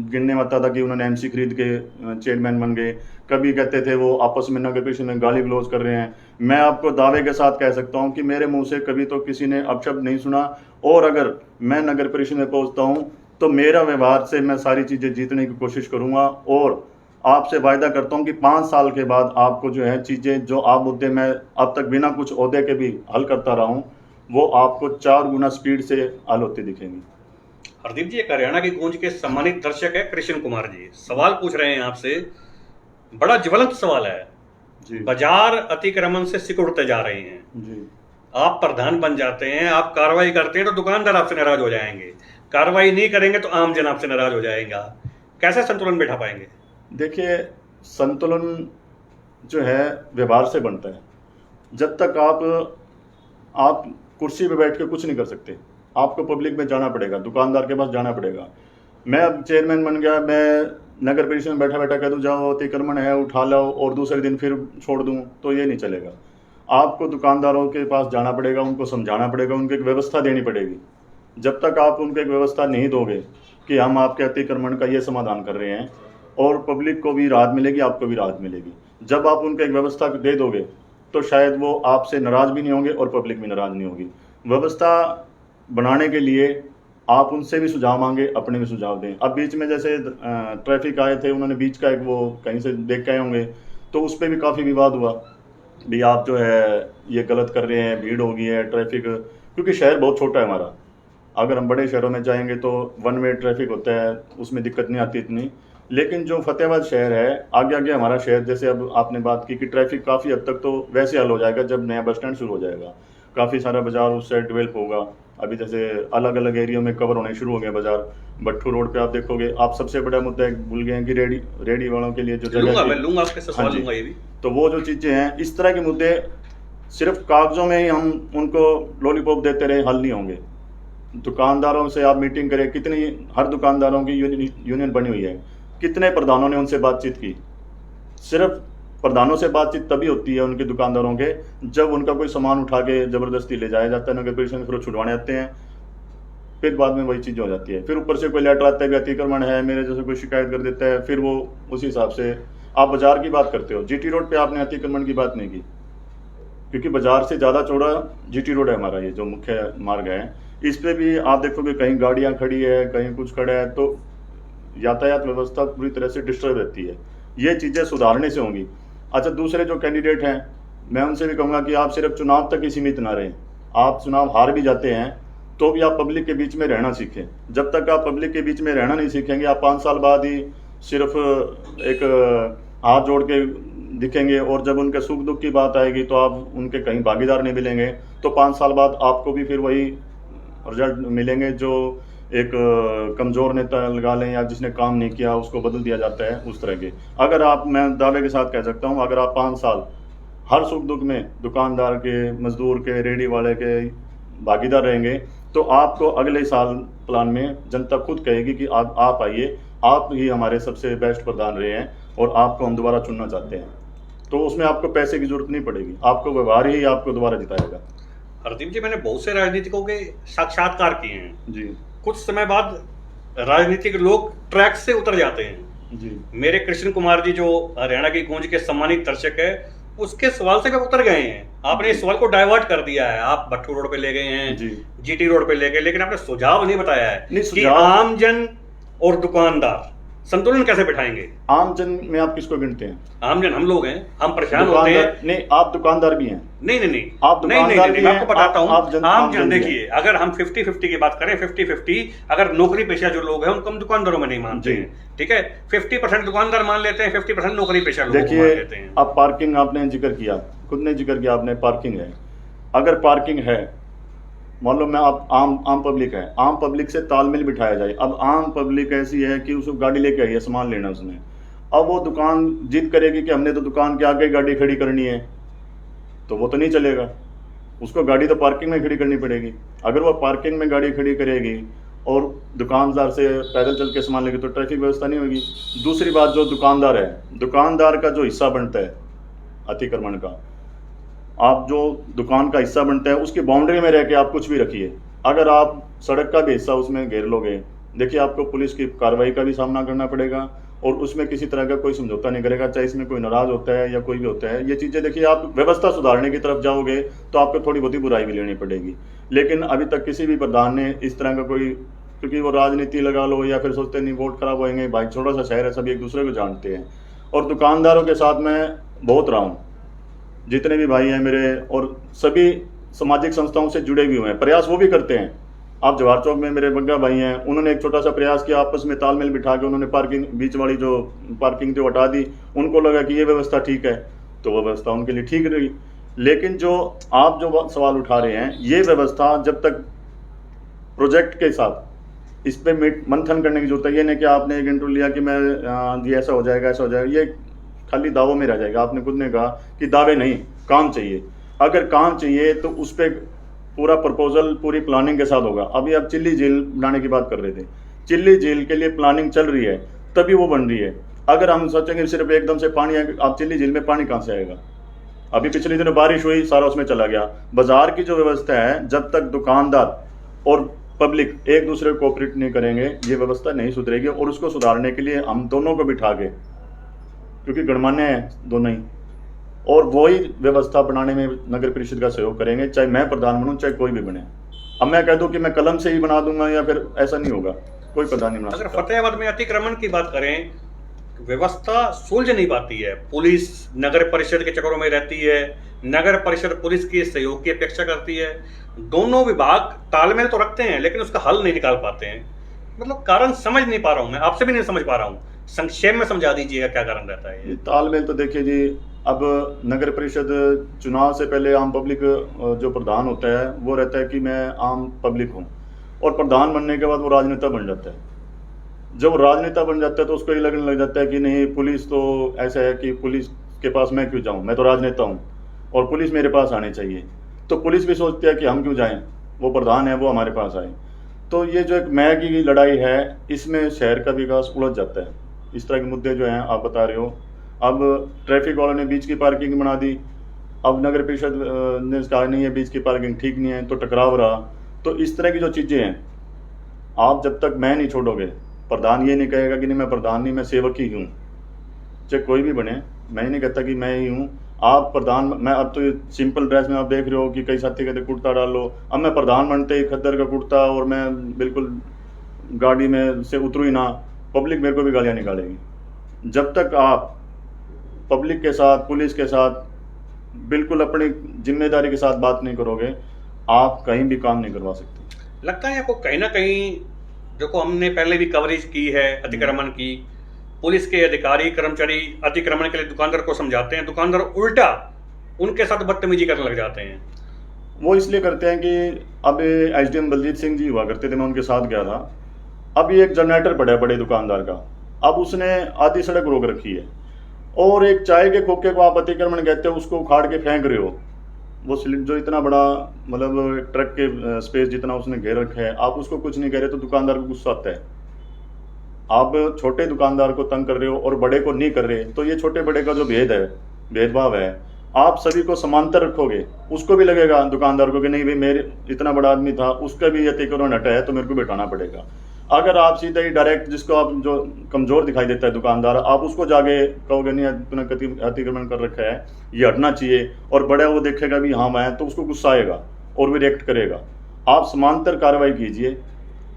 गिनने में आता था कि उन्होंने एमसी खरीद के चेयरमैन बन गए, कभी कहते थे वो आपस में नगर परिषद में गाली गलौज कर रहे हैं। मैं आपको दावे के साथ कह सकता हूं कि मेरे मुंह से कभी तो किसी ने अपशब्द नहीं सुना, और अगर मैं नगर परिषद में पहुंचता हूं तो मेरा व्यवहार से मैं सारी चीज़ें जीतने की कोशिश करूंगा। और आपसे वायदा करता हूं कि 5 साल के बाद आपको जो है चीज़ें, जो आप मुद्दे में अब तक बिना कुछ ओहदे के भी हल करता रहा हूँ, वो आपको 4 गुना स्पीड से हल होती दिखेंगी। हरदीप जी, एक हरियाणा की गूंज के सम्मानित दर्शक है कृष्ण कुमार जी, सवाल पूछ रहे हैं आपसे, बड़ा ज्वलंत सवाल है जी। बाजार अतिक्रमण से सिकुड़ते जा रहे हैं जी। आप प्रधान बन जाते हैं, आप कार्रवाई करते हैं तो दुकानदार आपसे नाराज हो जाएंगे, कार्रवाई नहीं करेंगे तो आम जन आपसे नाराज हो जाएगा। कैसे संतुलन बिठा पाएंगे? देखिए, संतुलन जो है व्यवहार से बनता है। जब तक आप कुर्सी पे बैठ के कुछ नहीं कर सकते, आपको पब्लिक में जाना पड़ेगा, दुकानदार के पास जाना पड़ेगा। मैं अब चेयरमैन बन गया, मैं नगर परिषद में बैठा बैठा कह दूँ जाओ अतिक्रमण है उठा लो और दूसरे दिन फिर छोड़ दूँ, तो ये नहीं चलेगा। आपको दुकानदारों के पास जाना पड़ेगा, उनको समझाना पड़ेगा, उनको एक व्यवस्था देनी पड़ेगी। जब तक आप उनको एक व्यवस्था नहीं दोगे कि हम आपके अतिक्रमण का ये समाधान कर रहे हैं, और पब्लिक को भी राहत मिलेगी, आपको भी राहत मिलेगी। जब आप उनको एक व्यवस्था दे दोगे तो शायद वो आपसे नाराज़ भी नहीं होंगे और पब्लिक भी नाराज़ नहीं होगी। व्यवस्था बनाने के लिए आप उनसे भी सुझाव मांगे, अपने भी सुझाव दें। अब बीच में जैसे ट्रैफिक आए थे, उन्होंने बीच का एक वो कहीं से देख के आए होंगे, तो उस पर भी काफ़ी विवाद हुआ भी आप जो है ये गलत कर रहे हैं, भीड़ हो गई है, ट्रैफिक, क्योंकि शहर बहुत छोटा है हमारा। अगर हम बड़े शहरों में जाएंगे तो वन वे ट्रैफिक होता है, उसमें दिक्कत नहीं आती इतनी। लेकिन जो फतेहाबाद शहर है, आगे आगे हमारा शहर, जैसे अब आपने बात की कि ट्रैफिक काफ़ी हद तक तो वैसे हल हो जाएगा जब नया बस स्टैंड शुरू हो जाएगा, काफ़ी सारा बाजार उस साइड डेवलप होगा। अभी जैसे अलग अलग एरिया में कवर होने शुरू हो गए बाजार। भट्टू रोड पे आप देखोगे, आप सबसे बड़ा मुद्दा एक भूल गए हैं कि रेडी वालों के लिए जो जगह मैं लूंगा आपके से हाँ सवाल जी, लूंगा ये भी। तो वो जो चीज़ें हैं, इस तरह के मुद्दे सिर्फ कागजों में ही हम उनको लॉलीपॉप देते रहे हल नहीं होंगे। दुकानदारों से आप मीटिंग करें, कितनी हर दुकानदारों की यूनियन बनी हुई है, कितने प्रधानों ने उनसे बातचीत की। सिर्फ प्रधानों से बातचीत तभी होती है उनके दुकानदारों के, जब उनका कोई सामान उठा के ज़बरदस्ती ले जाया जाता है नगर परिषद में, फिर वो छुड़वाने आते हैं, फिर बाद में वही चीज़ हो जाती है। फिर ऊपर से कोई लेटर आता है कि अतिक्रमण है, मेरे जैसे कोई शिकायत कर देता है, फिर वो उसी हिसाब से। आप बाजार की बात करते हो, जीटी रोड पे आपने अतिक्रमण की बात नहीं की, क्योंकि बाजार से ज़्यादा चौड़ा जीटी रोड है हमारा, ये जो मुख्य मार्ग है। इस पे भी आप देखोगे कहीं गाड़ियाँ खड़ी है, कहीं कुछ खड़ा है, तो यातायात व्यवस्था पूरी तरह से डिस्टर्ब रहती है। ये चीज़ें सुधारने से होंगी। अच्छा, दूसरे जो कैंडिडेट हैं, मैं उनसे भी कहूँगा कि आप सिर्फ चुनाव तक ही सीमित ना रहें। आप चुनाव हार भी जाते हैं तो भी आप पब्लिक के बीच में रहना सीखें। जब तक आप पब्लिक के बीच में रहना नहीं सीखेंगे, आप 5 साल बाद ही सिर्फ एक हाथ जोड़ के दिखेंगे, और जब उनके सुख दुख की बात आएगी तो आप उनके कहीं भागीदार नहीं मिलेंगे, तो 5 साल बाद आपको भी फिर वही रिजल्ट मिलेंगे जो एक कमज़ोर नेता लगा लें या जिसने काम नहीं किया उसको बदल दिया जाता है, उस तरह के। अगर आप, मैं दावे के साथ कह सकता हूँ, अगर आप 5 साल हर सुख दुख में दुकानदार के, मजदूर के, रेडी वाले के भागीदार रहेंगे, तो आपको अगले साल प्लान में जनता खुद कहेगी कि आप आइए, आप ही हमारे सबसे बेस्ट प्रधान रहे हैं और आपको हम दोबारा चुनना चाहते हैं। तो उसमें आपको पैसे की जरूरत नहीं पड़ेगी, आपको व्यवहार ही आपको दोबारा जिताएगा। हरदीप जी, मैंने बहुत से राजनीतिकों के साक्षात्कार किए हैं जी कुछ समय बाद राजनीतिक लोग ट्रैक से उतर जाते हैं। जी मेरे कृष्ण कुमार जी जो हरियाणा की गूंज के सम्मानित दर्शक है, उसके सवाल से वे उतर गए हैं। आपने इस सवाल को डाइवर्ट कर दिया है, आप भट्टू रोड पे ले गए हैं, जी जीटी रोड पे ले गए, लेकिन आपने सुझाव नहीं बताया है नहीं, कि सुझाव- आमजन और दुकानदार संतुलन कैसे बिठाएंगे। आमजन में आप किसको गिनते हैं? आमजन हम लोग हैं, हम परेशान होते हैं। नहीं, आप दुकानदार भी हैं। नहीं नहीं नहीं, आप नहीं नहीं दुकानदार नहीं, भी मैं हैं, आपको बताता आप हूँ। जन- आम आम जन जन भी देखिए, अगर हम 50-50 की बात करें, 50-50, अगर नौकरी पेशा जो लोग हैं उनको हम दुकानदारों में नहीं मानते जी। हैं, ठीक है। 50% दुकानदार मान लेते हैं, 50% नौकरी पेशा लोगों को मान देखिए, लेते हैं। अब पार्किंग आपने जिक्र किया, खुद ने जिक्र किया आपने, पार्किंग है। अगर पार्किंग है, मान लो मैं आप आम पब्लिक है, आम पब्लिक से तालमेल बिठाया जाए। अब आम पब्लिक ऐसी है कि उसको गाड़ी लेके आई है, सामान लेना उसने, अब वो दुकान जिद करेगी कि हमने तो दुकान के आगे गाड़ी खड़ी करनी है, तो वो तो नहीं चलेगा, उसको गाड़ी तो पार्किंग में खड़ी करनी पड़ेगी। अगर वो पार्किंग में गाड़ी खड़ी करेगी और दुकानदार से पैदल चल के सामान लेगी तो ट्रैफिक व्यवस्था नहीं होगी। दूसरी बात, जो दुकानदार है, दुकानदार का जो हिस्सा बनता है अतिक्रमण का, आप जो दुकान का हिस्सा बनता है उसकी बाउंड्री में रह के आप कुछ भी रखिए। अगर आप सड़क का भी हिस्सा उसमें घेर लोगे, देखिए आपको पुलिस की कार्रवाई का भी सामना करना पड़ेगा, और उसमें किसी तरह का कोई समझौता नहीं करेगा, चाहे इसमें कोई नाराज होता है या कोई भी होता है। ये चीज़ें देखिए, आप व्यवस्था सुधारने की तरफ जाओगे तो आपको थोड़ी बहुत ही बुराई भी लेनी पड़ेगी। लेकिन अभी तक किसी भी प्रधान ने इस तरह का कोई, क्योंकि वो राजनीति लगा लो या फिर सोचते नहीं वोट खराब होएंगे, भाई छोटा सा शहर है, सभी एक दूसरे को जानते हैं। और दुकानदारों के साथ मैं बहुत रहा हूँ, जितने भी भाई हैं मेरे, और सभी सामाजिक संस्थाओं से जुड़े भी हुए हैं, प्रयास वो भी करते हैं। आप जवाहर चौक में मेरे बग्गा भाई हैं, उन्होंने एक छोटा सा प्रयास किया, आपस में तालमेल बिठा के उन्होंने पार्किंग, बीच वाली जो पार्किंग थी हटा दी। उनको लगा कि ये व्यवस्था ठीक है, तो वो व्यवस्था उनके लिए ठीक रही। लेकिन जो आप जो सवाल उठा रहे हैं, ये व्यवस्था जब तक प्रोजेक्ट के साथ इस पर मंथन करने की जरूरत है। ये नहीं कि आपने एक इंटरव्यू लिया कि मैं ये ऐसा हो जाएगा, ऐसा हो जाएगा, ये खाली दावों में रह जाएगा। आपने खुद ने कहा कि दावे नहीं, काम चाहिए। अगर काम चाहिए तो उस पर पूरा प्रपोजल पूरी प्लानिंग के साथ होगा। अभी आप चिल्ली झील बनाने की बात कर रहे थे, चिल्ली झील के लिए प्लानिंग चल रही है तभी वो बन रही है। अगर हम सोचेंगे सिर्फ एकदम से पानी आप चिल्ली झील में पानी कहाँ से आएगा? अभी पिछले दिनों बारिश हुई, सारा उसमें चला गया। बाजार की जो व्यवस्था है, जब तक दुकानदार और पब्लिक एक दूसरे को कोऑपरेट नहीं करेंगे ये व्यवस्था नहीं सुधरेगी। और उसको सुधारने के लिए हम दोनों को बिठा के, क्योंकि गणमान्य है दोनों ही, और वही व्यवस्था बनाने में नगर परिषद का सहयोग करेंगे, चाहे मैं प्रधान बनूं चाहे कोई भी बने। अब मैं कह दूं कि मैं कलम से ही बना दूंगा या फिर ऐसा नहीं होगा, कोई प्रधान नहीं बना अगर सकता। फतेहाबाद में अतिक्रमण की बात करें, व्यवस्था सुलझ नहीं पाती है। पुलिस नगर परिषद के चक्करों में रहती है, नगर परिषद पुलिस के सहयोग की अपेक्षा करती है। दोनों विभाग तालमेल तो रखते हैं लेकिन उसका हल नहीं निकाल पाते हैं। मतलब कारण समझ नहीं पा रहा हूं, मैं आपसे भी नहीं समझ पा रहा हूं। संक्षेप में समझा दीजिएगा क्या कारण रहता है ये? तालमेल तो देखिए जी, अब नगर परिषद चुनाव से पहले आम पब्लिक जो प्रधान होता है वो रहता है कि मैं आम पब्लिक हूँ, और प्रधान बनने के बाद वो राजनेता बन जाता है। जब वो राजनेता बन जाता है तो उसको ये लगने लग जाता है कि नहीं, पुलिस तो ऐसा है कि पुलिस के पास मैं क्यों जाऊँ, मैं तो राजनेता हूँ और पुलिस मेरे पास आनी चाहिए। तो पुलिस भी सोचती है कि हम क्यों जाएं, वो प्रधान है वो हमारे पास आए। तो ये जो एक मैं की लड़ाई है, इसमें शहर का विकास उलझ जाता है। इस तरह के मुद्दे जो हैं आप बता रहे हो। अब ट्रैफिक वालों ने बीच की पार्किंग बना दी, अब नगर परिषद ने कहा नहीं है बीच की पार्किंग ठीक नहीं है, तो टकराव रहा। तो इस तरह की जो चीज़ें हैं, आप जब तक मैं नहीं छोड़ोगे, प्रधान ये नहीं कहेगा कि नहीं मैं प्रधान नहीं, मैं सेवक ही हूँ, चाहे कोई भी बने, मैं नहीं कहता कि मैं ही हूँ। आप प्रधान, मैं अब तो सिंपल ड्रेस में आप देख रहे हो कि कई साथी कहते कुर्ता डाल लो। अब मैं प्रधान बनते ही खद्दर का कुर्ता और मैं बिल्कुल गाड़ी में से उतरू ही ना, पब्लिक मेरे को भी गालियाँ निकालेगी। जब तक आप पब्लिक के साथ, पुलिस के साथ बिल्कुल अपनी जिम्मेदारी के साथ बात नहीं करोगे, आप कहीं भी काम नहीं करवा सकते। लगता है आपको कहीं ना कहीं, देखो हमने पहले भी कवरेज की है अतिक्रमण की, पुलिस के अधिकारी कर्मचारी अतिक्रमण के लिए दुकानदार को समझाते हैं, दुकानदार उल्टा उनके साथ बदतमीजी करने लग जाते हैं। वो इसलिए करते हैं कि अब एसडीएम बलजीत सिंह जी हुआ करते थे, मैं उनके साथ गया था। अब ये एक जनरेटर पड़ा है बड़े दुकानदार का, अब उसने आधी सड़क रोक रखी है, और एक चाय के खोखे को आप अतिक्रमण कहते हो, उसको उखाड़ के फेंक रहे हो। वो जो इतना बड़ा मतलब ट्रक के स्पेस जितना उसने घेर रखा है, आप उसको कुछ नहीं कह रहे तो दुकानदार को गुस्सा आता है। आप छोटे दुकानदार को तंग कर रहे हो और बड़े को नहीं कर रहे, तो ये छोटे बड़े का जो भेदभाव है, आप सभी को समांतर रखोगे, उसको भी लगेगा दुकानदार को कि नहीं भाई मेरे इतना बड़ा आदमी था, उसका भी अतिक्रमण हटा है तो मेरे को बैठाना पड़ेगा। अगर आप सीधा ही डायरेक्ट जिसको आप जो कमजोर दिखाई देता है दुकानदार, आप उसको जाके कहोगे नहीं तूने अतिक्रमण कर रखा है, ये हटना चाहिए, और बड़ा वो देखेगा भी हाँ मैं, तो उसको गुस्सा आएगा और भी रिएक्ट करेगा। आप समांतर कार्रवाई कीजिए,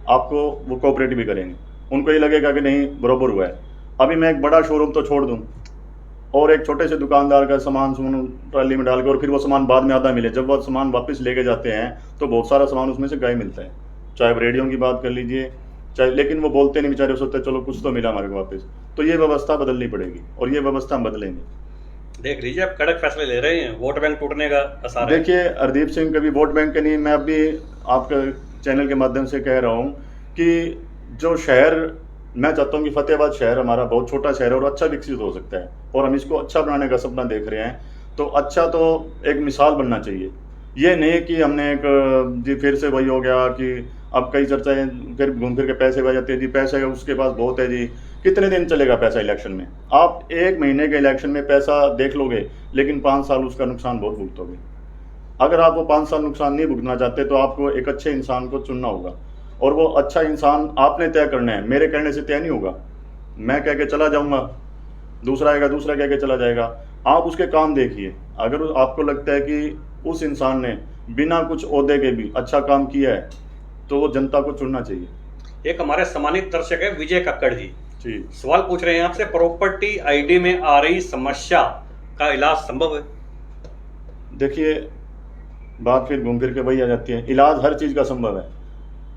आपको वो कोऑपरेट भी करेंगे, उनको ये लगेगा कि नहीं बराबर हुआ है। अभी मैं एक बड़ा शोरूम तो छोड़ दूँ और एक छोटे से दुकानदार का सामान ट्राली में डाल के, और फिर वो सामान बाद में आधा मिले, जब वो सामान वापस लेके जाते हैं तो बहुत सारा सामान उसमें से गाय मिलता है। चाहे आप रेडियो की बात कर लीजिए, चाहे, लेकिन वो बोलते नहीं बेचारे, सोचते चलो कुछ तो मिला हमारे को वापस। तो ये व्यवस्था बदलनी पड़ेगी और ये व्यवस्था हम बदलेंगे। देख लीजिए आप कड़क फैसले ले रहे हैं, वोट बैंक टूटने का आसार है। देखिए हरदीप सिंह कभी वोट बैंक के नहीं, मैं अभी आपके चैनल के माध्यम से कह रहा हूँ कि जो शहर मैं चाहता हूँ कि फतेहाबाद शहर हमारा बहुत छोटा शहर है और अच्छा विकसित हो सकता है, और हम इसको अच्छा बनाने का सपना देख रहे हैं। तो अच्छा तो एक मिसाल बनना चाहिए, ये नहीं कि हमने एक जी फिर से वही हो गया कि अब कई चर्चाएं फिर घूम फिर के पैसे बह जाते हैं जी, पैसे उसके पास बहुत है जी। कितने दिन चलेगा पैसा इलेक्शन में? आप 1 महीने के इलेक्शन में पैसा देख लोगे, लेकिन 5 साल उसका नुकसान बहुत भुगतोगे। अगर आप वो 5 साल नुकसान नहीं भुगतना चाहते तो आपको एक अच्छे इंसान को चुनना होगा, और वो अच्छा इंसान आपने तय करना है, मेरे कहने से तय नहीं होगा। मैं कह के चला जाऊंगा, दूसरा आएगा, दूसरा कह के चला जाएगा। आप उसके काम देखिए, अगर आपको लगता है कि उस इंसान ने बिना कुछ ओहदे के भी अच्छा काम किया है तो वो जनता को चुनना चाहिए। एक हमारे सम्मानित दर्शक है विजय कक्कड़ जी, जी सवाल पूछ रहे हैं आपसे, प्रॉपर्टी आईडी में आ रही समस्या का इलाज संभव है? देखिए बात फिर घूम फिर के वही आ जाती है, इलाज हर चीज़ का संभव है।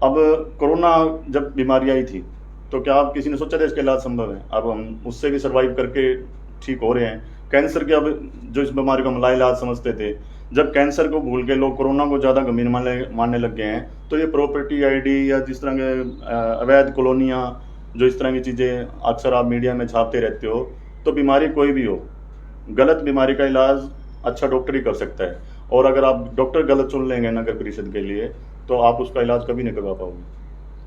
अब कोरोना जब बीमारी आई थी तो क्या आप किसी ने सोचा था इसका इलाज संभव है? अब हम उससे भी सर्वाइव करके ठीक हो रहे हैं। कैंसर के अब जो इस बीमारी को हम लाइलाज समझते थे, जब कैंसर को भूल के लोग कोरोना को ज़्यादा गंभीर मानने लग गए हैं, तो ये प्रॉपर्टी आईडी या जिस तरह के अवैध कॉलोनियाँ, जो इस तरह की चीज़ें अक्सर आप मीडिया में छापते रहते हो, तो बीमारी कोई भी हो, गलत बीमारी का इलाज अच्छा डॉक्टर ही कर सकता है। और अगर आप डॉक्टर गलत चुन लेंगे नगर परिषद के लिए तो आप उसका इलाज कभी नहीं करवा पाओगे।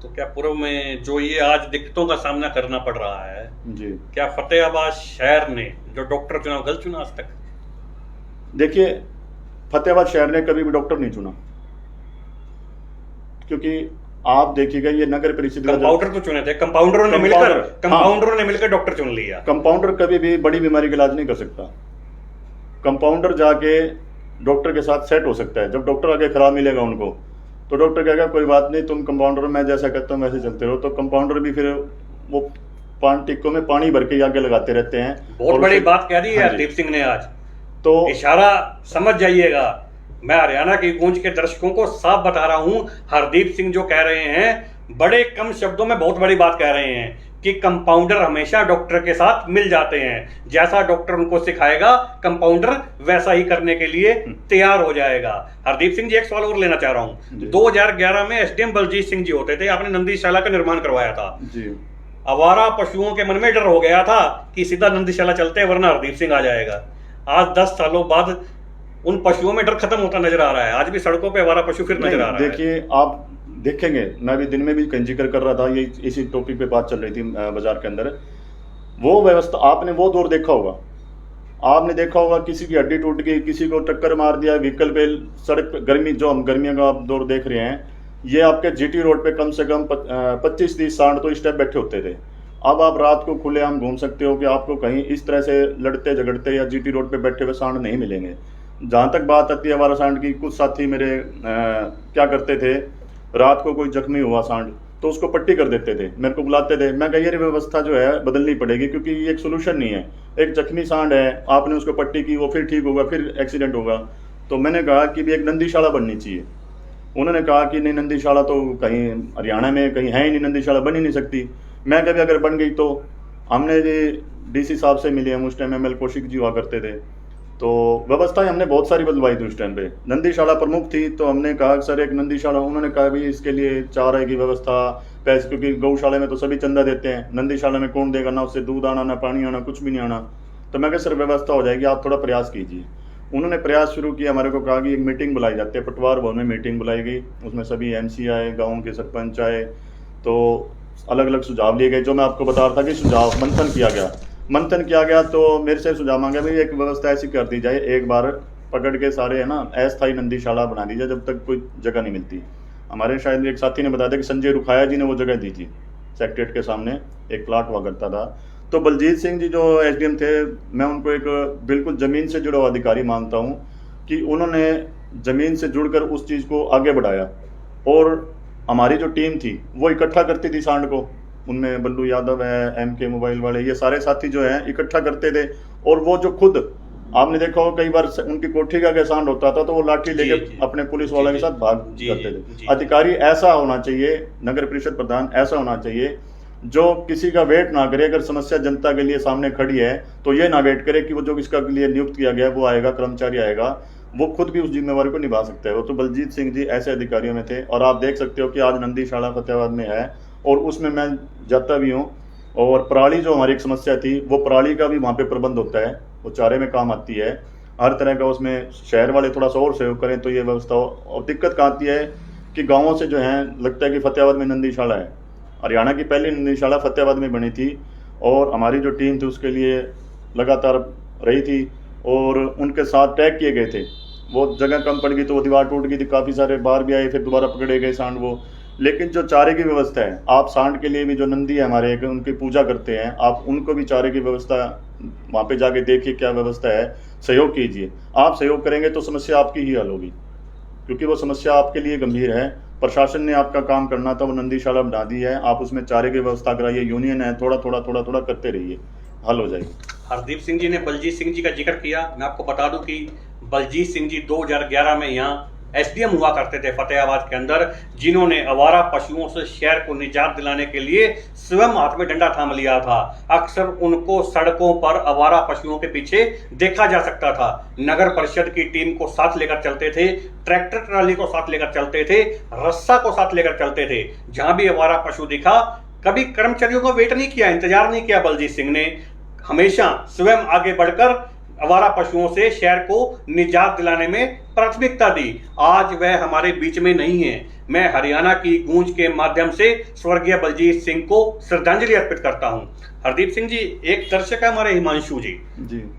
तो क्या पूर्व में जो ये आज दिक्कतों का सामना करना पड़ रहा है, जी, क्या फतेहाबाद शहर ने जो डॉक्टर चुना गलत चुना आज तक? देखिए, फतेहाबाद शहर ने कभी भी डॉक्टर नहीं चुना, क्योंकि आप देखिएगा ये नगर परिषद का कंपाउंडर तो चुने थे, कंपाउंडरों ने मिलकर डॉक्टर चुन लिया। कंपाउंडर कभी भी बड़ी बीमारी का इलाज नहीं कर सकता। कंपाउंडर जाके डॉक्टर के साथ सेट हो सकता है। जब डॉक्टर आगे खराब मिलेगा उनको तो डॉक्टर कहेगा कोई बात नहीं, तुम कंपाउंडर मैं जैसा कहता हूँ वैसे चलते रहो। तो कंपाउंडर भी फिर वो पान टिक्कों में पानी भर के आगे लगाते रहते हैं। बहुत बड़ी बात कह दी है हाँ हरदीप सिंह ने आज, तो इशारा समझ जाइएगा। मैं हरियाणा की गूंज के दर्शकों को साफ बता रहा हूं, हरदीप सिंह जो कह रहे हैं बड़े कम शब्दों में बहुत बड़ी बात कह रहे हैं कि कंपाउंडर हमेशा डॉक्टर के साथ मिल जाते हैं। जैसा डॉक्टर उनको सिखाएगा कंपाउंडर वैसा ही करने के लिए तैयार हो जाएगा। हरदीप सिंह जी, एक सवाल और लेना चाह रहा हूं। 2011 में एसडीएम बलजीत सिंह जी होते थे, आपने नंदीशाला का निर्माण करवाया था जी। आवारा पशुओं के मन में डर हो गया था कि सीधा नंदीशाला चलते हैं वरना हरदीप सिंह आ जाएगा। आज 10 सालों बाद उन पशुओं में डर खत्म होता नजर आ रहा है। आज भी सड़कों पे आवारा पशु फिर नजर आ रहा है। देखिए, आप देखेंगे, मैं भी दिन में भी कहीं जिक्र कर रहा था, ये इसी टॉपिक पे बात चल रही थी बाजार के अंदर। वो व्यवस्था आपने वो दौर देखा होगा, आपने देखा होगा किसी की हड्डी टूट गई, किसी को टक्कर मार दिया व्हीकल पे, सड़क पे गर्मी, जो हम गर्मियों का आप दौर देख रहे हैं, ये आपके जीटी रोड पे कम से कम 25-30 सांड तो इस टाइप बैठे होते थे। अब आप रात को खुलेआम घूम सकते हो कि आपको कहीं इस तरह से लड़ते झगड़ते या जीटी रोड पे बैठे हुए सांड नहीं मिलेंगे। जहाँ तक बात आती है आवारा सांड की, कुछ साथी मेरे क्या करते थे, रात को कोई जख्मी हुआ सांड तो उसको पट्टी कर देते थे, मेरे को बुलाते थे। मैं कहा ये व्यवस्था जो है बदलनी पड़ेगी, क्योंकि ये एक सोल्यूशन नहीं है। एक जख्मी सांड है, आपने उसको पट्टी की, वो फिर ठीक होगा, फिर एक्सीडेंट होगा। तो मैंने कहा कि भी एक नंदीशाला बननी चाहिए। उन्होंने कहा कि नहीं, नंदीशाला तो कहीं हरियाणा में कहीं है ही नहीं, नंदीशाला बन ही नहीं सकती। मैं कभी अगर बन गई तो हमने डीसी साहब से मिले, हम उस टाइम ML कौशिक जी हुआ करते थे, तो व्यवस्थाएं हमने बहुत सारी बदलवाई थी उस टाइम पे। नंदीशाला प्रमुख थी तो हमने कहा सर एक नंदीशाला, उन्होंने कहा भी इसके लिए चारे की व्यवस्था, पैसे, क्योंकि गौशाला में तो सभी चंदा देते हैं, नंदीशाला में कौन देगा, ना उससे दूध आना, ना पानी आना, कुछ भी नहीं आना। तो मैं कहा सर व्यवस्था हो जाएगी, आप थोड़ा प्रयास कीजिए। उन्होंने प्रयास शुरू किया, हमारे को कहा कि एक मीटिंग बुलाई जाती है, पटवार भवन में मीटिंग बुलाई गई, उसमें सभी MC आए, गाँव के सरपंच आए, तो अलग अलग सुझाव लिए गए। जो मैं आपको बता रहा था कि सुझाव मंथन किया गया, तो मेरे से सुझाव मांगा भाई एक व्यवस्था ऐसी कर दी जाए, एक बार पकड़ के सारे है ना अस्थायी नंदीशाला बना दी जाए जब तक कोई जगह नहीं मिलती। हमारे शायद एक साथी ने बताया था कि संजय रुखाया जी ने वो जगह दी थी, सेक्रेटरीट के सामने एक प्लाट हुआ करता था। तो बलजीत सिंह जी जो SDM थे, मैं उनको एक बिल्कुल ज़मीन से जुड़ा हुआ अधिकारी मानता हूँ कि उन्होंने ज़मीन से जुड़कर उस चीज़ को आगे बढ़ाया। और हमारी जो टीम थी वो इकट्ठा करती थी सांड को, उनमें बल्लू यादव है, MK मोबाइल वाले, ये सारे साथी जो हैं इकट्ठा करते थे। और वो जो खुद आपने देखा हो कई बार उनकी कोठी का अगर सांड होता था तो वो लाठी लेकर अपने पुलिस वालों के साथ भाग करते थे। अधिकारी ऐसा होना चाहिए, नगर परिषद प्रधान ऐसा होना चाहिए जो किसी का वेट ना करे। अगर समस्या जनता के लिए सामने खड़ी है तो ये ना वेट करे कि वो जो इसका लिए नियुक्त किया गया वो आएगा, कर्मचारी आएगा, वो खुद भी उस जिम्मेवारी को निभा सकता है। वो तो बलजीत सिंह जी ऐसे अधिकारियों में थे। और आप देख सकते हो कि आज नंदीशाला फतेहाबाद में है और उसमें मैं जाता भी हूँ। और पराली जो हमारी एक समस्या थी, वो पराली का भी वहाँ पे प्रबंध होता है, वो चारे में काम आती है, हर तरह का। उसमें शहर वाले थोड़ा सा और सहयोग करें तो ये व्यवस्था हो। और दिक्कत कहाँ आती है कि गाँवों से जो है लगता है कि फतेहाबाद में नंदीशाला है। हरियाणा की पहली नंदीशाला फतेहाबाद में बनी थी और हमारी जो टीम थी उसके लिए लगातार रही थी और उनके साथ टैग किए गए थे। वो जगह कम पड़ गई तो वो दीवार टूट गई थी, काफ़ी सारे बार भी आए, फिर दोबारा पकड़े गए सांड वो। लेकिन जो चारे की व्यवस्था है, आप सांड के लिए भी जो नंदी है हमारे एक, उनकी पूजा करते हैं, आप उनको भी चारे की व्यवस्था वहाँ पे जाके देखिए क्या व्यवस्था है, सहयोग कीजिए। आप सहयोग करेंगे तो समस्या आपकी ही हल होगी, क्योंकि वो समस्या आपके लिए गंभीर है। प्रशासन ने आपका काम करना था, वो नंदीशाला बना दी है, आप उसमें चारे की व्यवस्था कराइए, यूनियन है, थोड़ा थोड़ा करते रहिए, हल हो जाएगी। हरदीप सिंह जी ने बलजीत सिंह जी का जिक्र किया। मैं आपको बता दूं कि बलजीत सिंह जी 2011 में यहाँ SDM हुआ करते थे फतेहाबाद के अंदर, जिन्होंने आवारा पशुओं से शहर को निजात दिलाने के लिए स्वयं हाथ में डंडा थाम लिया था। अक्सर उनको सड़कों पर आवारा पशुओं के पीछे देखा जा सकता था। नगर परिषद की टीम को साथ लेकर चलते थे, ट्रैक्टर ट्राली को साथ लेकर चलते थे, रस्सा को साथ लेकर चलते थे। जहां भी आवारा पशु दिखा, कभी कर्मचारियों को वेट नहीं किया, इंतजार नहीं किया बलजीत सिंह ने। हमेशा स्वयं आगे बढ़कर आवारा पशुओं से शहर को निजात दिलाने में प्राथमिकता दी। आज वह हमारे बीच में नहीं है। मैं हरियाणा की गूंज के माध्यम से स्वर्गीय बलजीत सिंह को श्रद्धांजलि अर्पित करता हूं। हरदीप सिंह जी, एक दर्शक है हमारे हिमांशु जी,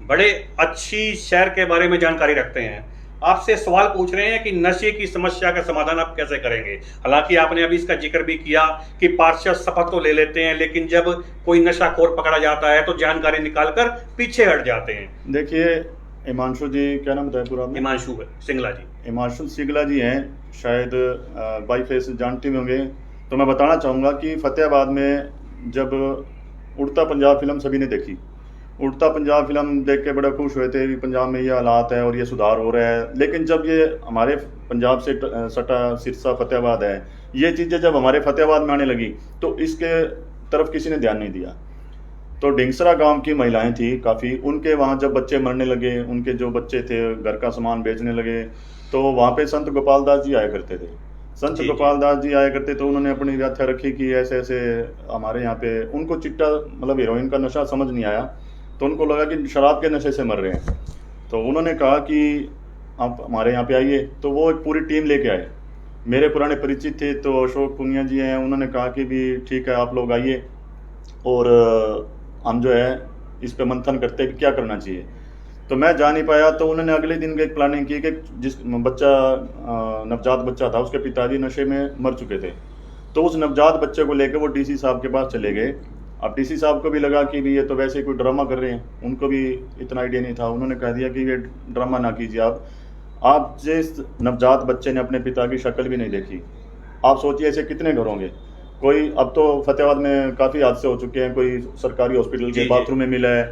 बड़े अच्छी शहर के बारे में जानकारी रखते हैं। आपसे सवाल पूछ रहे हैं कि नशे की समस्या का समाधान आप कैसे करेंगे। हालांकि आपने अभी इसका जिक्र भी किया कि पार्षद शपथ तो ले लेते हैं, लेकिन जब कोई नशाखोर पकड़ा जाता है तो जानकारी निकालकर पीछे हट जाते हैं। देखिए, हिमांशु जी, क्या नाम बताया पूरा? हिमांशु सिंगला जी। हिमांशु सिंगला जी हैं, शायद बाई फेस जानते भी होंगे। तो मैं बताना चाहूँगा कि फतेहाबाद में जब उड़ता पंजाब फिल्म सभी ने देखी, उड़ता पंजाब फिल्म देख के बड़ा खुश हुए थे कि पंजाब में ये हालात है और ये सुधार हो रहा है। लेकिन जब ये हमारे पंजाब से सटा सिरसा फतेहाबाद है, ये चीज़ें जब हमारे फतेहाबाद में आने लगी तो इसके तरफ किसी ने ध्यान नहीं दिया। तो ढिंगसरा गांव की महिलाएं थी काफ़ी, उनके वहाँ जब बच्चे मरने लगे, उनके जो बच्चे थे घर का सामान बेचने लगे, तो वहाँ पे संत गोपाल दास जी आया करते थे। संत गोपाल दास जी आया करते, तो उन्होंने अपनी व्याख्या रखी कि ऐसे ऐसे हमारे यहाँ पे, उनको चिट्टा मतलब हीरोइन का नशा समझ नहीं आया, तो उनको लगा कि शराब के नशे से मर रहे हैं। तो उन्होंने कहा कि आप हमारे यहाँ पे आइए, तो वो एक पूरी टीम लेके आए। मेरे पुराने परिचित थे, तो अशोक पुनिया जी हैं, उन्होंने कहा कि भी ठीक है, आप लोग आइए और हम जो है इस पे मंथन करते हैं कि क्या करना चाहिए। तो मैं जा नहीं पाया, तो उन्होंने अगले दिन एक प्लानिंग की कि जिस बच्चा नवजात बच्चा था, उसके पिताजी नशे में मर चुके थे, तो उस नवजात बच्चे को लेकर वो डीसी साहब के पास चले गए। अब डीसी साहब को भी लगा कि भी ये तो वैसे कोई ड्रामा कर रहे हैं, उनको भी इतना आइडिया नहीं था। उन्होंने कह दिया कि ये ड्रामा ना कीजिए, आप जिस नवजात बच्चे ने अपने पिता की शक्ल भी नहीं देखी, आप सोचिए ऐसे कितने घर होंगे। कोई, अब तो फतेहाबाद में काफ़ी हादसे हो चुके हैं, कोई सरकारी हॉस्पिटल के बाथरूम में मिला है,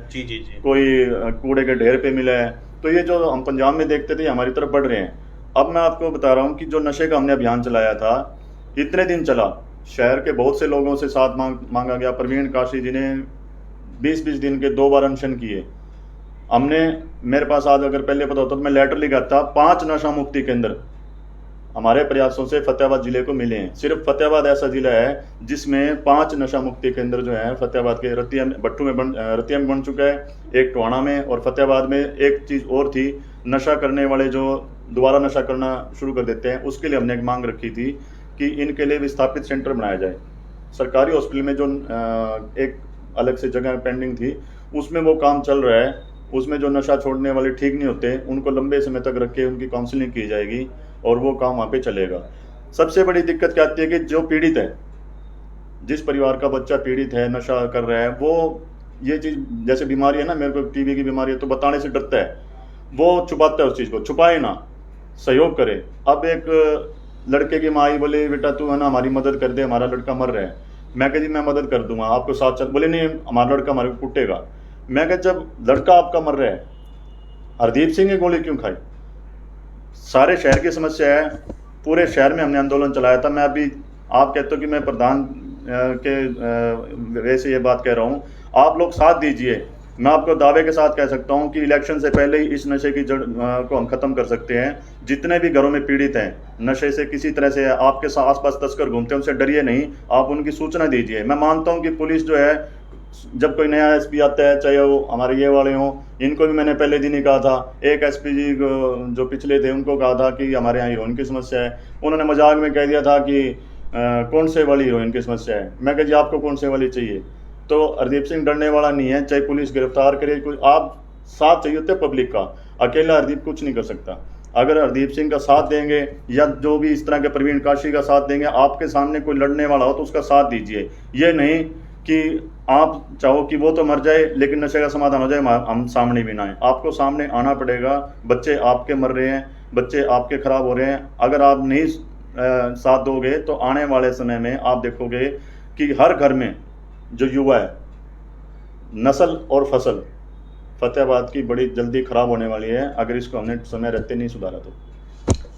कोई कूड़े के ढेर पे मिला है। तो ये जो हम पंजाब में देखते थे हमारी तरफ बढ़ रहे हैं। अब मैं आपको बता रहा हूँ कि जो नशे का हमने अभियान चलाया था, इतने दिन चला, शहर के बहुत से लोगों से साथ मांगा गया। प्रवीण काशी जी ने 20-20 दिन के 2 बार अनशन किए। हमने, मेरे पास आज अगर पहले पता होता तो मैं लेटर लिखा था, 5 नशा मुक्ति केंद्र हमारे प्रयासों से फतेहाबाद जिले को मिले हैं। सिर्फ फतेहाबाद ऐसा जिला है जिसमें 5 नशा मुक्ति केंद्र जो है फतेहाबाद के रतिया में, भट्टू में रतिया में बन चुका है, एक टोहाना में, और फतेहाबाद में एक चीज़ और थी, नशा करने वाले जो दोबारा नशा करना शुरू कर देते हैं, उसके लिए हमने एक मांग रखी थी कि इनके लिए विस्थापित सेंटर बनाया जाए। सरकारी हॉस्पिटल में जो एक अलग से जगह पेंडिंग थी, उसमें वो काम चल रहा है। उसमें जो नशा छोड़ने वाले ठीक नहीं होते, उनको लंबे समय तक रख के उनकी काउंसलिंग की जाएगी और वो काम वहाँ पे चलेगा। सबसे बड़ी दिक्कत क्या आती है कि जो पीड़ित है, जिस परिवार का बच्चा पीड़ित है, नशा कर रहा है, वो ये चीज़ जैसे बीमारी है ना, मेरे को टीबी की बीमारी है, तो बताने से डरता है, वो छुपाता है उस चीज़ को। छुपाए ना, सहयोग करे। अब एक लड़के की माँ आई, बोले बेटा तू है ना हमारी मदद कर दे, हमारा लड़का मर रहा है। मैं कह जी मैं मदद कर दूंगा, आपको साथ चल। बोले नहीं, हमारा लड़का हमारे को कुटेगा। मैं कह जब लड़का आपका मर रहा है, हरदीप सिंह ने गोली क्यों खाई? सारे शहर की समस्या है, पूरे शहर में हमने आंदोलन चलाया था। मैं अभी, आप कहते हो कि मैं प्रधान के वैसे ये बात कह रहा हूँ, आप लोग साथ दीजिए। मैं आपको दावे के साथ कह सकता हूँ कि इलेक्शन से पहले ही इस नशे की जड़ को हम ख़त्म कर सकते हैं। जितने भी घरों में पीड़ित हैं नशे से, किसी तरह से आपके आसपास तस्कर घूमते हैं, उनसे डरिए नहीं, आप उनकी सूचना दीजिए। मैं मानता हूँ कि पुलिस जो है, जब कोई नया एसपी आता है, चाहे वो हमारे ये वाले हों, इनको भी मैंने पहले दिन ही कहा था। एक एसपी जी जो पिछले थे, उनको कहा था कि हमारे यहाँ हीरोइन की समस्या है। उन्होंने मजाक में कह दिया था कि कौन से वाली हीरोइन की समस्या है। मैं कह जी आपको कौन से वाली चाहिए? तो हरदीप सिंह डरने वाला नहीं है, चाहे पुलिस गिरफ्तार करे, कोई आप साथ चाहिए होते पब्लिक का। अकेला हरदीप कुछ नहीं कर सकता। अगर हरदीप सिंह का साथ देंगे या जो भी इस तरह के प्रवीण काशी का साथ देंगे, आपके सामने कोई लड़ने वाला हो तो उसका साथ दीजिए। ये नहीं कि आप चाहो कि वो तो मर जाए लेकिन नशे का समाधान हो जाए, हम सामने भी ना आए। आपको सामने आना पड़ेगा। बच्चे आपके मर रहे हैं, बच्चे आपके खराब हो रहे हैं। अगर आप नहीं साथ दोगे तो आने वाले समय में आप देखोगे कि हर घर में जो युवा है, नस्ल और फसल फतेहाबाद की बड़ी जल्दी खराब होने वाली है, अगर इसको हमने समय रहते नहीं सुधारा तो।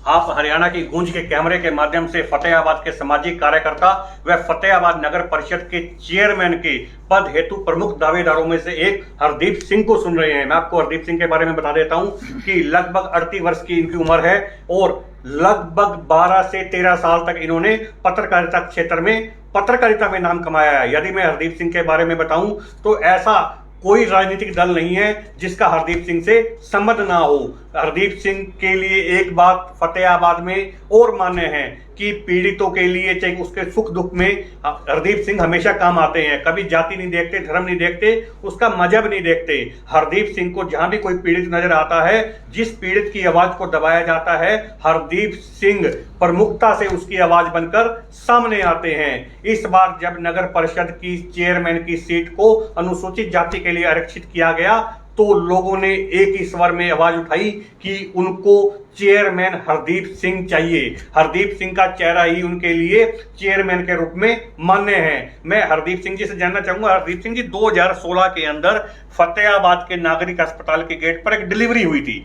आप हरियाणा की गूंज के कैमरे के माध्यम से फतेहाबाद के सामाजिक कार्यकर्ता व फतेहाबाद नगर परिषद के चेयरमैन के पद हेतु प्रमुख दावेदारों में से एक हरदीप सिंह को सुन रहे हैं। मैं आपको हरदीप सिंह के बारे में बता देता हूं कि लगभग 38 वर्ष की इनकी उम्र है और लगभग 12 से 13 साल तक इन्होंने पत्रकारिता क्षेत्र में, पत्रकारिता में नाम कमाया है। यदि मैं हरदीप सिंह के बारे में बताऊं तो ऐसा कोई राजनीतिक दल नहीं है जिसका हरदीप सिंह से संबंध ना हो। हरदीप सिंह के लिए एक बात फतेहाबाद में और मान्य है कि पीड़ितों के लिए चाहे उसके सुख दुख में हरदीप सिंह हमेशा काम आते हैं। कभी जाति नहीं देखते, धर्म नहीं देखते, उसका मजहब नहीं देखते। हरदीप सिंह को जहां भी कोई पीड़ित नजर आता है, जिस पीड़ित की आवाज को दबाया जाता है, हरदीप सिंह प्रमुखता से उसकी आवाज बनकर सामने आते हैं। इस बार जब नगर परिषद की चेयरमैन की सीट को अनुसूचित जाति के लिए आरक्षित किया गया तो लोगों ने एक ही स्वर में आवाज उठाई कि उनको चेयरमैन हरदीप सिंह चाहिए। हरदीप सिंह का चेहरा ही उनके लिए चेयरमैन के रूप में मान्य है। मैं हरदीप सिंह जी से जानना चाहूंगा, हरदीप सिंह जी 2016 के अंदर फतेहाबाद के नागरिक अस्पताल के गेट पर एक डिलीवरी हुई थी,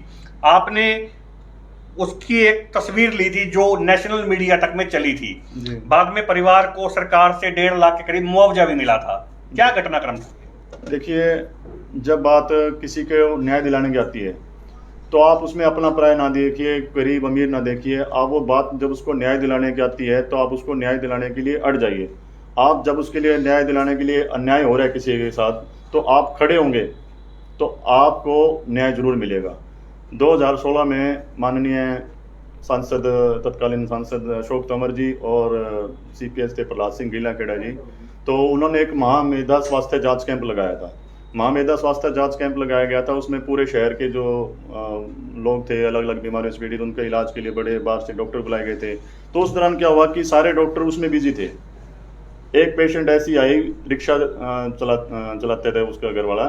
आपने उसकी एक तस्वीर ली थी जो नेशनल मीडिया तक में चली थी। बाद में परिवार को सरकार से 1.5 लाख के करीब मुआवजा भी मिला था। क्या घटनाक्रम था? देखिए, जब बात किसी को न्याय दिलाने की आती है तो आप उसमें अपना पराय ना देखिए, गरीब अमीर ना देखिए। आप वो बात जब उसको न्याय दिलाने की आती है तो आप उसको न्याय दिलाने के लिए अड़ जाइए। आप जब उसके लिए न्याय दिलाने के लिए अन्याय हो रहा है किसी के साथ तो आप खड़े होंगे तो आपको न्याय जरूर मिलेगा। 2016 में माननीय सांसद, तत्कालीन सांसद अशोक तंवर जी और CPS थे प्रहलाद सिंह गीलाखेड़ा जी, तो उन्होंने एक महामेधा स्वास्थ्य जांच कैंप लगाया था। महामेधा स्वास्थ्य जांच कैंप लगाया गया था, उसमें पूरे शहर के जो लोग थे अलग अलग बीमारियों से पीड़ित, उनके इलाज के लिए बड़े बाहर से डॉक्टर बुलाए गए थे। तो उस दौरान क्या हुआ कि सारे डॉक्टर उसमें बिजी थे। एक पेशेंट ऐसी आई, रिक्शा चलाते थे उसका घर वाला,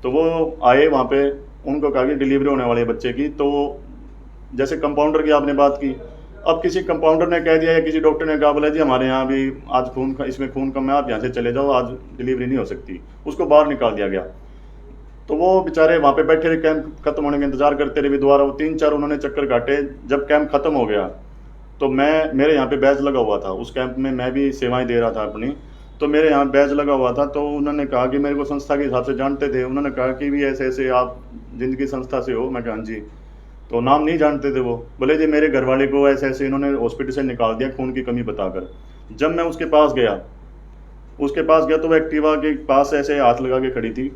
तो वो आए वहाँ पे, उनको कहा कि डिलीवरी होने वाली है बच्चे की। तो जैसे कंपाउंडर की आपने बात की, अब किसी कंपाउंडर ने कह दिया या किसी डॉक्टर ने कहा बोला जी हमारे यहाँ भी आज इसमें खून कम है, आप यहाँ से चले जाओ, आज डिलीवरी नहीं हो सकती, उसको बाहर निकाल दिया गया। तो वो बेचारे वहाँ पे बैठे रहे, कैंप खत्म होने का इंतजार करते रहे। दोबारा वो 3-4 उन्होंने चक्कर काटे। जब कैंप खत्म हो गया तो मेरे यहाँ पे बैच लगा हुआ था, उस कैंप में मैं भी सेवाएं दे रहा था अपनी, तो मेरे यहाँ बैच लगा हुआ था। तो उन्होंने कहा कि मेरे को संस्था के हिसाब से जानते थे, उन्होंने कहा कि भी ऐसे ऐसे आप जिंदगी संस्था से हो। मैं कहा हाँ जी। तो नाम नहीं जानते थे वो, बोले जी मेरे घर वाले को ऐसे ऐसे इन्होंने हॉस्पिटल से निकाल दिया खून की कमी बताकर। जब मैं उसके पास गया तो वो एक्टिवा के पास ऐसे हाथ लगा के खड़ी थी,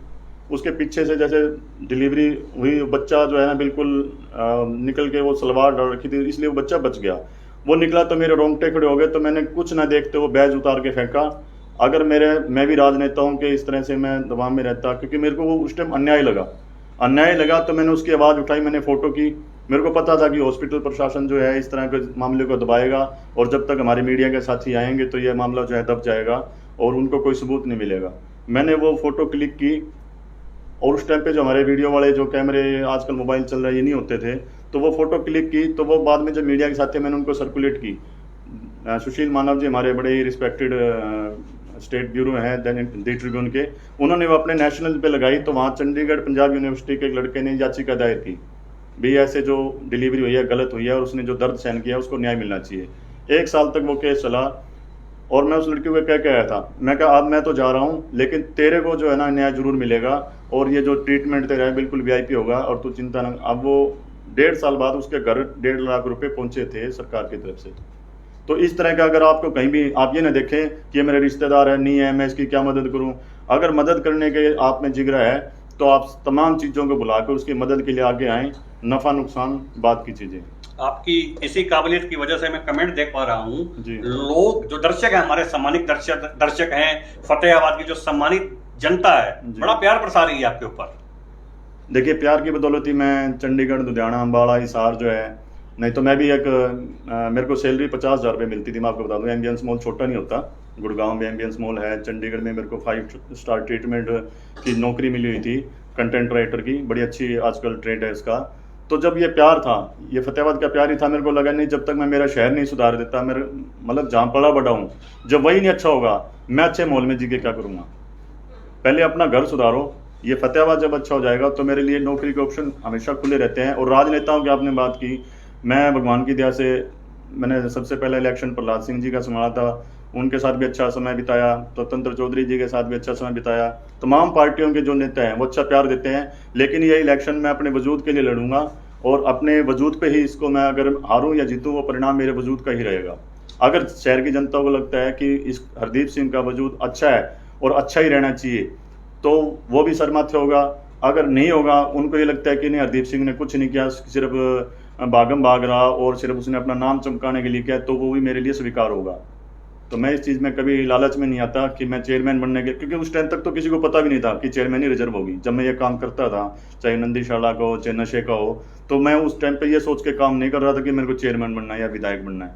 उसके पीछे से जैसे डिलीवरी हुई, बच्चा जो है ना बिल्कुल निकल के, वो सलवार डाल रखी थी इसलिए वो बच्चा बच गया। वो निकला तो मेरे रोंगटे खड़े हो गए, तो मैंने कुछ ना देखते वो बैज उतार के फेंका। अगर मैं भी राजनेताओं के इस तरह से मैं दबाव में रहता, क्योंकि मेरे को वो उस टाइम अन्याय लगा तो मैंने उसकी आवाज़ उठाई, मैंने फ़ोटो की। मेरे को पता था कि हॉस्पिटल प्रशासन जो है इस तरह के मामले को दबाएगा और जब तक हमारे मीडिया के साथी आएंगे तो ये मामला जो है दब जाएगा और उनको कोई सबूत नहीं मिलेगा। मैंने वो फ़ोटो क्लिक की और उस टाइम पे जो हमारे वीडियो वाले जो कैमरे आजकल मोबाइल चल रहा है ये नहीं होते थे, तो वो फ़ोटो क्लिक की। तो वो बाद में जब मीडिया के साथी मैंने उनको सर्कुलेट की। सुशील मानव जी हमारे बड़े ही रिस्पेक्टेड स्टेट ब्यूरो हैं द ट्रिब्यून के, उन्होंने वो अपने नेशनल पे लगाई। तो वहाँ चंडीगढ़ पंजाब यूनिवर्सिटी के एक लड़के ने याचिका दायर की, भी ऐसे जो डिलीवरी हुई है गलत हुई है और उसने जो दर्द सहन किया उसको न्याय मिलना चाहिए। 1 साल तक वो केस चला और मैं उस लड़की को कह के आया था, मैं कहा अब मैं तो जा रहा हूँ लेकिन तेरे को जो है ना न्याय जरूर मिलेगा और ये जो ट्रीटमेंट तेरा है बिल्कुल VIP होगा और तू चिंता न। अब वो 1.5 साल बाद उसके घर 1.5 लाख रुपए पहुंचे थे सरकार की तरफ से। तो इस तरह का अगर आपको कहीं भी आप ये ना देखें कि ये मेरे रिश्तेदार है, नहीं है, मैं इसकी क्या मदद करूं। अगर मदद करने के आप में जिगरा है तो आप तमाम चीज़ों को बुलाकर उसकी मदद के लिए आगे आएँ, नफ़ा नुकसान बात की चीज़ें। आपकी इसी काबिलियत की वजह से मैं कमेंट देख पा रहा हूँ, लोग जो दर्शक हैं, हमारे सम्मानित दर्शक हैं, फतेहाबाद की जो सम्मानित जनता है, बड़ा प्यार बरसा रही है आपके ऊपर। देखिए, प्यार की बदौलत ही मैं चंडीगढ़, लुधियाना, अम्बाला, हिसार जो है, नहीं तो मैं भी मेरे को सैलरी 50,000 रुपये मिलती थी। मैं आपको बता दूं, एम्बियंस मॉल छोटा नहीं होता। गुड़गांव में एम्बियंस मॉल है, चंडीगढ़ में मेरे को 5 स्टार ट्रीटमेंट की नौकरी मिली हुई थी, कंटेंट राइटर की, बड़ी अच्छी आजकल ट्रेड है इसका। तो जब ये प्यार था, ये फतेहाबाद का प्यार ही था, मेरे को लगा नहीं जब तक मैं मेरा शहर नहीं सुधार देता, मेरे मतलब जहाँ पड़ा बड़ा हूँ, जब वही नहीं अच्छा होगा मैं अच्छे माहौल में जी के क्या करूँगा। पहले अपना घर सुधारो, ये फतेहाबाद जब अच्छा हो जाएगा तो मेरे लिए नौकरी के ऑप्शन हमेशा खुले रहते हैं। और राजनेताओं की आपने बात की, मैं भगवान की दया से मैंने सबसे पहले इलेक्शन प्रहलाद सिंह जी का संभाला था, उनके साथ भी अच्छा समय बिताया, स्वतंत्र चौधरी जी के साथ भी अच्छा समय बिताया। तमाम पार्टियों के जो नेता हैं वो अच्छा प्यार देते हैं, लेकिन ये इलेक्शन मैं अपने वजूद के लिए लड़ूंगा और अपने वजूद पे ही इसको मैं अगर हारूं या जीतूं वो परिणाम मेरे वजूद का ही रहेगा। अगर शहर की जनता को लगता है कि इस हरदीप सिंह का वजूद अच्छा है और अच्छा ही रहना चाहिए तो वो भी सर माथे होगा। अगर नहीं होगा, उनको ये लगता है कि नहीं हरदीप सिंह ने कुछ नहीं किया, सिर्फ भागम भाग रहा और सिर्फ उसने अपना नाम चमकाने के लिए किया, तो वो भी मेरे लिए स्वीकार होगा। तो मैं इस चीज़ में कभी लालच में नहीं आता कि मैं चेयरमैन बनने के, क्योंकि उस टाइम तक तो किसी को पता भी नहीं था कि चेयरमैन ही रिजर्व होगी। जब मैं ये काम करता था, चाहे नंदीशाला का हो चाहे नशे का हो, तो मैं उस टाइम पे ये सोच के काम नहीं कर रहा था कि मेरे को चेयरमैन बनना है या विधायक बनना है,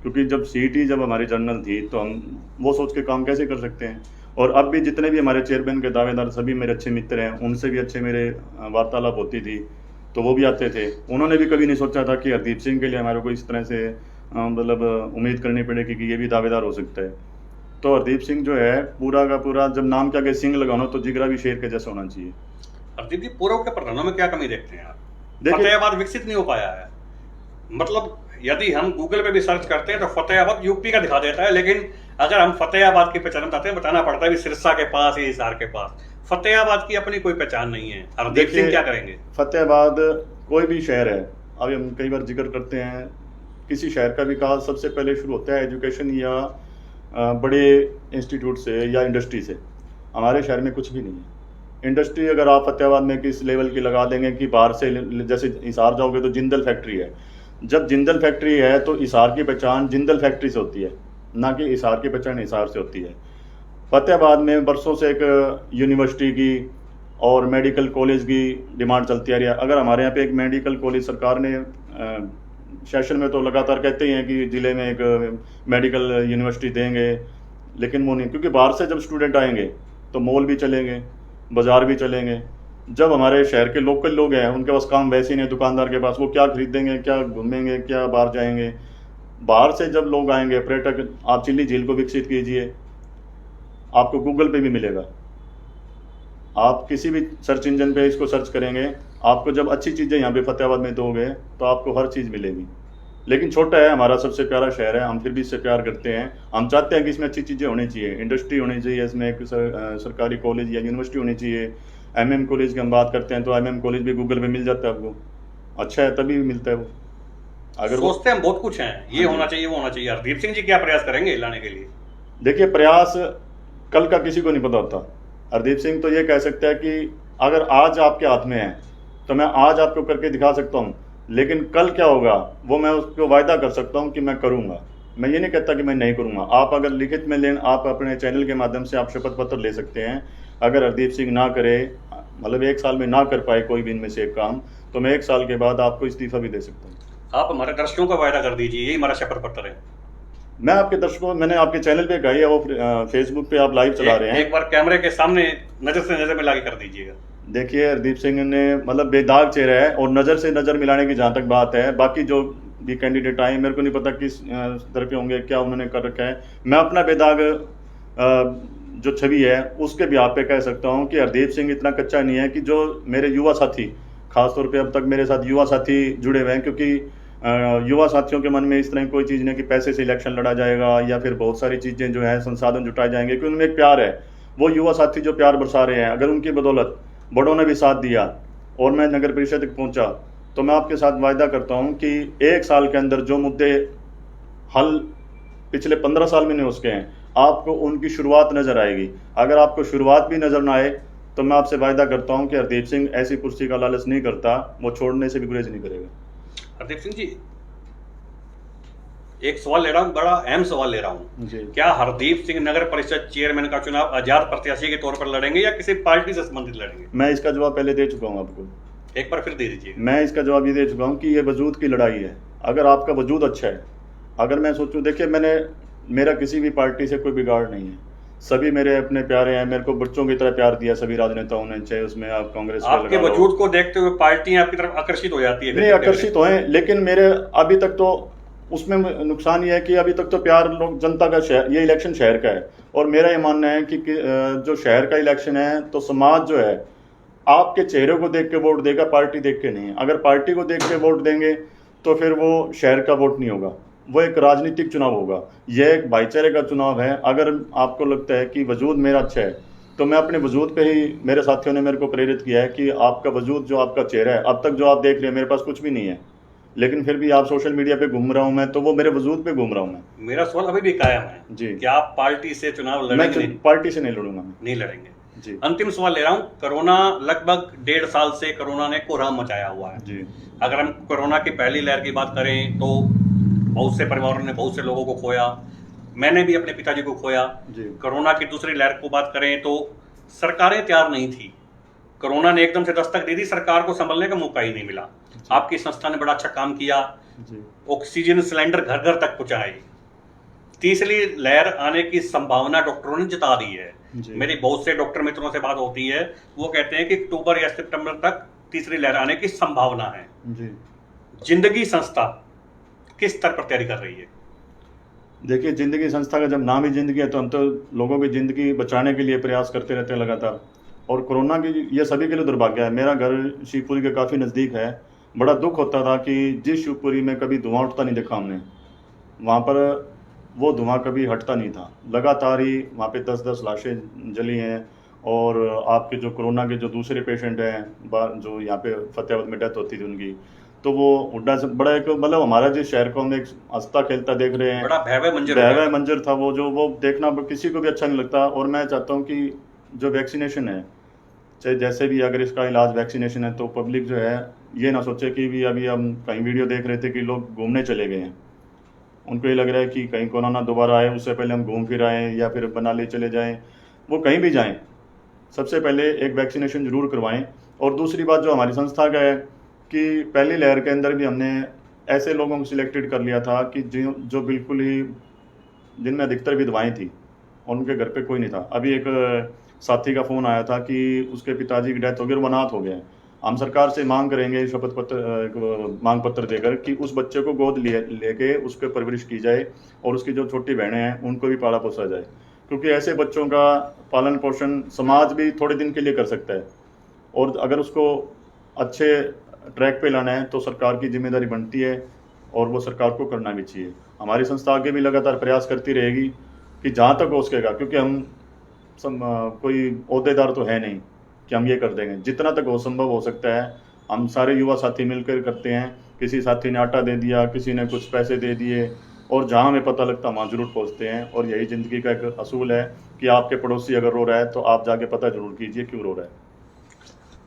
क्योंकि जब सीटी जब हमारी जनरल थी तो हम वो सोच के काम कैसे कर सकते हैं। और अब भी जितने भी हमारे चेयरमैन के दावेदार सभी मेरे अच्छे मित्र हैं, उनसे भी अच्छे मेरे वार्तालाप होती थी, तो वो भी आते थे। उन्होंने भी कभी नहीं सोचा था कि हरदीप सिंह के लिए हमारे को इस तरह से मतलब उम्मीद करनी पड़ेगी कि ये भी दावेदार हो सकता है। तो हरदीप सिंह जो है पूरा का पूरा, जब नाम के आगे सिंह लगाना तो जिगरा भी शेर के जैसा होना चाहिए। हरदीप जी, पूर्व के प्रधानों में क्या कमी देखते हैं आप? देखिए, फतेहाबाद विकसित नहीं हो पाया है। मतलब यदि हम गूगल पे भी सर्च करते हैं तो फतेहाबाद यूपी का दिखा देता है, लेकिन अगर हम फतेहाबाद की पहचान बताते हैं, बताना पड़ता है भी सिरसा के पास या हिसार के पास। फतेहाबाद की अपनी कोई पहचान नहीं है। हरदीप सिंह क्या करेंगे? फतेहाबाद कोई भी शहर है, अभी हम कई बार जिक्र करते हैं, किसी शहर का विकास सबसे पहले शुरू होता है एजुकेशन या बड़े इंस्टीट्यूट से या इंडस्ट्री से। हमारे शहर में कुछ भी नहीं है इंडस्ट्री। अगर आप फतेहाबाद में किस लेवल की लगा देंगे कि बाहर से, जैसे हिसार जाओगे तो जिंदल फैक्ट्री है। जब जिंदल फैक्ट्री है तो हिसार की पहचान जिंदल फैक्ट्री से होती है, ना कि हिसार की पहचान हिसार से होती है। फतेहाबाद में बरसों से एक यूनिवर्सिटी की और मेडिकल कॉलेज की डिमांड चलती आ रही है। अगर हमारे यहाँ पे एक मेडिकल कॉलेज सरकार ने सेशन में तो लगातार कहते ही हैं कि ज़िले में एक मेडिकल यूनिवर्सिटी देंगे, लेकिन वो नहीं, क्योंकि बाहर से जब स्टूडेंट आएंगे तो मॉल भी चलेंगे, बाज़ार भी चलेंगे। जब हमारे शहर के लोकल लोग हैं, उनके पास काम वैसे ही नहीं, दुकानदार के पास, वो क्या खरीदेंगे, क्या घूमेंगे, क्या बाहर जाएंगे। बाहर से जब लोग आएंगे पर्यटक, आप चिल्ली झील को विकसित कीजिए, आपको गूगल पे भी मिलेगा। आप किसी भी सर्च इंजन पे इसको सर्च करेंगे, आपको जब अच्छी चीज़ें यहाँ पे फतेहाबाद में दोगे तो आपको हर चीज़ मिलेगी। लेकिन छोटा है, हमारा सबसे प्यारा शहर है, हम फिर भी इससे प्यार करते हैं। हम चाहते हैं कि इसमें अच्छी चीज़ें होनी चाहिए, इंडस्ट्री होनी चाहिए, इसमें एक सरकारी कॉलेज या यूनिवर्सिटी होनी चाहिए। MM कॉलेज की हम बात करते हैं तो MM कॉलेज भी गूगल पे मिल जाता है आपको, अच्छा है तभी मिलता है वो। अगर सोचते हम बहुत कुछ हैं, ये होना चाहिए वो होना चाहिए। हरदीप सिंह जी क्या प्रयास करेंगे लाने के लिए? देखिए, प्रयास कल का किसी को नहीं पता होता। हरदीप सिंह तो ये कह सकता है कि अगर आज आपके हाथ में है तो मैं आज आपको करके दिखा सकता हूँ, लेकिन कल क्या होगा वो मैं उसको वायदा कर सकता हूँ कि मैं करूँगा। मैं ये नहीं कहता कि मैं नहीं करूँगा। आप अगर लिखित में लें, आप अपने चैनल के माध्यम से आप शपथ पत्र ले सकते हैं। अगर हरदीप सिंह ना करे, मतलब 1 साल में ना कर पाए कोई भी इनमें से एक काम, तो मैं 1 साल के बाद आपको इस्तीफा भी दे सकता हूँ। आप हमारे दर्शकों का वायदा कर दीजिए, यही हमारा शपथ पत्र है। मैं आपके दर्शकों, मैंने आपके चैनल पे गाई है, वो फेसबुक पे आप लाइव चला रहे हैं, एक बार कैमरे के सामने नजर से नजर मिला के कर दीजिएगा। देखिए, हरदीप सिंह ने मतलब बेदाग चेहरा है, और नज़र से नज़र मिलाने की जहाँ तक बात है, बाकी जो भी कैंडिडेट आए मेरे को नहीं पता किस तरह के होंगे, क्या उन्होंने कर रखा है। मैं अपना बेदाग जो छवि है उसके भी आप पे कह सकता हूँ कि हरदीप सिंह इतना कच्चा नहीं है कि जो मेरे युवा साथी, खासतौर पे अब तक मेरे साथ युवा साथी जुड़े हुए हैं, क्योंकि युवा साथियों के मन में इस तरह की कोई चीज़ नहीं कि पैसे से इलेक्शन लड़ा जाएगा या फिर बहुत सारी चीज़ें जो है संसाधन जुटाए जाएंगे, क्योंकि उनमें एक प्यार है। वो युवा साथी जो प्यार बरसा रहे हैं, अगर उनकी बदौलत बड़ों ने भी साथ दिया और मैं नगर परिषद तक पहुंचा, तो मैं आपके साथ वायदा करता हूं कि 1 साल के अंदर जो मुद्दे हल पिछले 15 साल में नहीं हो सके हैं, आपको उनकी शुरुआत नजर आएगी। अगर आपको शुरुआत भी नजर ना आए तो मैं आपसे वायदा करता हूं कि हरदीप सिंह ऐसी कुर्सी का लालच नहीं करता, वो छोड़ने से भी गुरेज नहीं करेगा। हरदीप सिंह जी, एक सवाल ले रहा हूँ, बड़ा अहम सवाल ले रहा हूँ। क्या हरदीप सिंह नगर परिषद चेयरमैन का चुनाव आजाद प्रत्याशी के तौर पर लड़ेंगे या किसी पार्टी से संबंधित लड़ेंगे? मैं इसका जवाब पहले दे चुका हूँ आपको, एक बार फिर दे दीजिए। मैं इसका जवाब ये दे चुका हूँ कि ये वजूद की लड़ाई है। अगर आपका वजूद अच्छा है, अगर मैं सोचूं, देखिए मेरा किसी भी पार्टी से कोई बिगाड़ नहीं है, सभी मेरे अपने प्यारे हैं, मेरे को बच्चों की तरह प्यार दिया सभी राजनेताओं ने, चाहे उसमें आप कांग्रेस आपके वजूद को देखते हुए पार्टियां आपकी तरफ आकर्षित हो जाती है। नहीं आकर्षित हो, लेकिन मेरे अभी तक तो उसमें नुकसान ये है कि अभी तक तो प्यार लोग जनता का, शहर ये इलेक्शन शहर का है, और मेरा ये मानना है कि जो शहर का इलेक्शन है तो समाज जो है आपके चेहरे को देख के वोट देगा, पार्टी देख के नहीं। अगर पार्टी को देख के वोट देंगे तो फिर वो शहर का वोट नहीं होगा, वो एक राजनीतिक चुनाव होगा। यह एक भाईचारे का चुनाव है। अगर आपको लगता है कि वजूद मेरा अच्छा है तो मैं अपने वजूद पे ही, मेरे साथियों ने मेरे को प्रेरित किया है कि आपका वजूद, जो आपका चेहरा है, अब तक जो आप देख रहे हैं, मेरे पास कुछ भी नहीं है, लेकिन फिर भी आप सोशल मीडिया पे घूम रहा हूं मैं, तो वो मेरे वजूद पे घूम रहा हूं मैं। मेरा सवाल अभी भी कायम है जी, क्या आप पार्टी से चुनाव लड़ेंगे? मैं पार्टी से नहीं लड़ूंगा, नहीं लड़ेंगे। जी अंतिम सवाल ले रहा हूँ। कोरोना लगभग 1.5 साल से कोरोना ने कोहराम मचाया हुआ है। जी अगर हम कोरोना की पहली लहर की बात करें तो बहुत से परिवारों ने बहुत से लोगों को खोया, मैंने भी अपने पिताजी को खोया। जी कोरोना की दूसरी लहर को बात करें तो सरकारें तैयार नहीं थी, कोरोना ने एकदम से दस्तक दे दी, सरकार को संभलने का मौका ही नहीं मिला। आपकी संस्था ने बड़ा अच्छा काम किया, जी ऑक्सीजन सिलेंडर घर घर तक पहुंचाए। तीसरी लहर आने की संभावना डॉक्टरों ने जता दी है। जी मेरी बहुत से डॉक्टर मित्रों से बात होती है, वो कहते हैं कि अक्टूबर या सितंबर तक तीसरी लहर आने की संभावना है। जी जिंदगी संस्था किस स्तर पर तैयारी कर रही है? देखिए, ज़िंदगी संस्था का जब नाम ही ज़िंदगी है तो हम तो लोगों की ज़िंदगी बचाने के लिए प्रयास करते रहते हैं लगातार। और कोरोना की ये सभी के लिए दुर्भाग्य है। मेरा घर शिवपुरी के काफ़ी नज़दीक है। बड़ा दुख होता था कि जिस शिवपुरी में कभी धुआं उठता नहीं देखा हमने, वहाँ पर वो धुआं कभी हटता नहीं था। लगातार ही वहाँ पे 10-10 लाशें जली हैं। और आपके जो कोरोना के जो दूसरे पेशेंट हैं, जो यहाँ पे फतेहाबाद में डेथ होती थी उनकी, तो वो हुड्डा से बड़ा एक मतलब हमारा जिस शहर को हम एक हंसता खेलता देख रहे हैं, बड़ा भयावह मंजर हो गया। भयावह मंजर था वो, जो वो देखना किसी को भी अच्छा नहीं लगता। और मैं चाहता हूँ कि जो वैक्सीनेशन है, चाहे जैसे भी अगर इसका इलाज वैक्सीनेशन है, तो पब्लिक जो है ये ना सोचे कि भी अभी हम कहीं वीडियो देख रहे थे कि लोग घूमने चले गए हैं, उनको ये लग रहा है कि कहीं कोरोना दोबारा आए उससे पहले हम घूम फिर आएँ या फिर मनाली चले जाएँ। वो कहीं भी जाएँ, सबसे पहले एक वैक्सीनेशन ज़रूर करवाएं। और दूसरी बात जो हमारी संस्था का है कि पहली लहर के अंदर भी हमने ऐसे लोगों को सिलेक्टेड कर लिया था कि जो बिल्कुल ही जिनमें अधिकतर विधवाएं थी और उनके घर पे कोई नहीं था। अभी एक साथी का फ़ोन आया था कि उसके पिताजी की डेथ हो गई और वो अनाथ हो गए। हम सरकार से मांग करेंगे शपथ पत्र मांग पत्र देकर कि उस बच्चे को गोद लेके उस पर परवरिश की जाए और उसकी जो छोटी बहनें हैं उनको भी पाला पोसा जाए, क्योंकि ऐसे बच्चों का पालन पोषण समाज भी थोड़े दिन के लिए कर सकता है। और अगर उसको अच्छे ट्रैक पे लाना है तो सरकार की जिम्मेदारी बनती है और वो सरकार को करना भी चाहिए। हमारी संस्था आगे भी लगातार प्रयास करती रहेगी कि जहाँ तक हो सकेगा, क्योंकि हम कोई ओहदेदार तो है नहीं कि हम ये कर देंगे। जितना तक हो संभव हो सकता है हम सारे युवा साथी मिलकर करते हैं। किसी साथी ने आटा दे दिया, किसी ने कुछ पैसे दे दिए, और जहाँ हमें पता लगता है वहाँ जरूर पहुँचते हैं। और यही ज़िंदगी का एक असूल है कि आपके पड़ोसी अगर रो रहा है तो आप जाके पता जरूर कीजिए क्यों रो रहा है।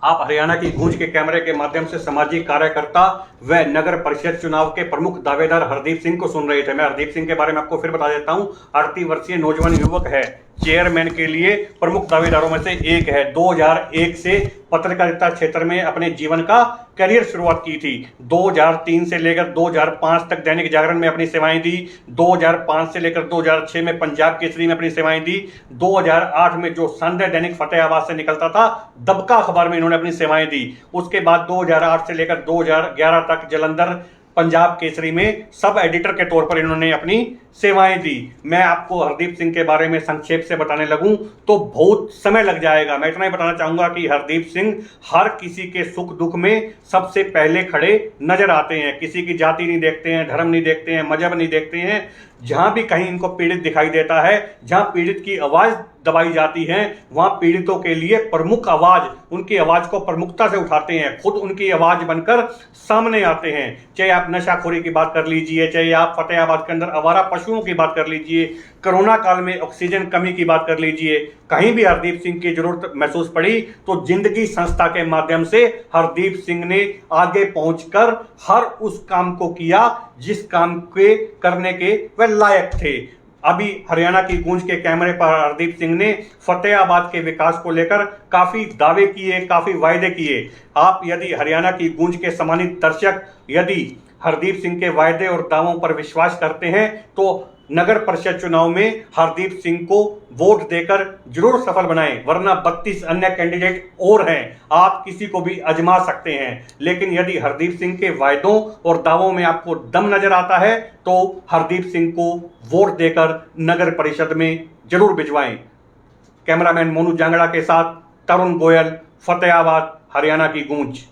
आप हरियाणा की गूंज के कैमरे के माध्यम से सामाजिक कार्यकर्ता व नगर परिषद चुनाव के प्रमुख दावेदार हरदीप सिंह को सुन रहे थे। मैं हरदीप सिंह के बारे में आपको फिर बता देता हूं। 38 वर्षीय नौजवान युवक है, चेयरमैन के लिए प्रमुख दावेदारों में से एक है। 2001 से पत्रकारिता क्षेत्र में अपने जीवन का करियर शुरुआत की थी। 2003 से लेकर 2005 तक दैनिक जागरण में अपनी सेवाएं दी। 2005 से लेकर 2006 में पंजाब केसरी में अपनी सेवाएं दी। 2008 में जो संध्या दैनिक फतेहाबाद से निकलता था, दबका अखबार में इन्होंने अपनी सेवाएं दी। उसके बाद 2008 से लेकर 2011 तक जलंधर पंजाब केसरी में सब एडिटर के तौर पर इन्होंने अपनी सेवाएं दी। मैं आपको हरदीप सिंह के बारे में संक्षेप से बताने लगूं तो बहुत समय लग जाएगा। मैं इतना ही बताना चाहूंगा कि हरदीप सिंह हर किसी के सुख दुख में सबसे पहले खड़े नजर आते हैं। किसी की जाति नहीं देखते हैं, धर्म नहीं देखते हैं, मजहब नहीं देखते हैं। जहां भी कहीं इनको पीड़ित दिखाई देता है, जहां पीड़ित की आवाज दबाई जाती है, वहां पीड़ितों के लिए प्रमुख आवाज, उनकी आवाज को प्रमुखता से उठाते हैं, खुद उनकी आवाज बनकर सामने आते हैं। चाहे आप नशाखोरी की बात कर लीजिए, चाहे आप फतेहाबाद के अंदर आवारा पशुओं की बात कर लीजिए, कोरोना काल में ऑक्सीजन कमी की बात कर लीजिए, कहीं भी हरदीप सिंह की जरूरत महसूस पड़ी तो जिंदगी संस्था के माध्यम से हरदीप सिंह ने आगे पहुंचकर हर उस काम को किया जिस काम के करने के वह लायक थे। अभी हरियाणा की गूंज के कैमरे पर हरदीप सिंह ने फतेहाबाद के विकास को लेकर काफी दावे किए, काफी वायदे किए। आप यदि हरियाणा की गूंज के सम्मानित दर्शक यदि हरदीप सिंह के वायदे और दावों पर विश्वास करते हैं तो नगर परिषद चुनाव में हरदीप सिंह को वोट देकर जरूर सफल बनाएं, वरना 32 अन्य कैंडिडेट और हैं, आप किसी को भी आजमा सकते हैं। लेकिन यदि हरदीप सिंह के वायदों और दावों में आपको दम नजर आता है तो हरदीप सिंह को वोट देकर नगर परिषद में जरूर भिजवाएं। कैमरामैन मोनू जांगड़ा के साथ तरुण गोयल, फतेहाबाद, हरियाणा की गूंज।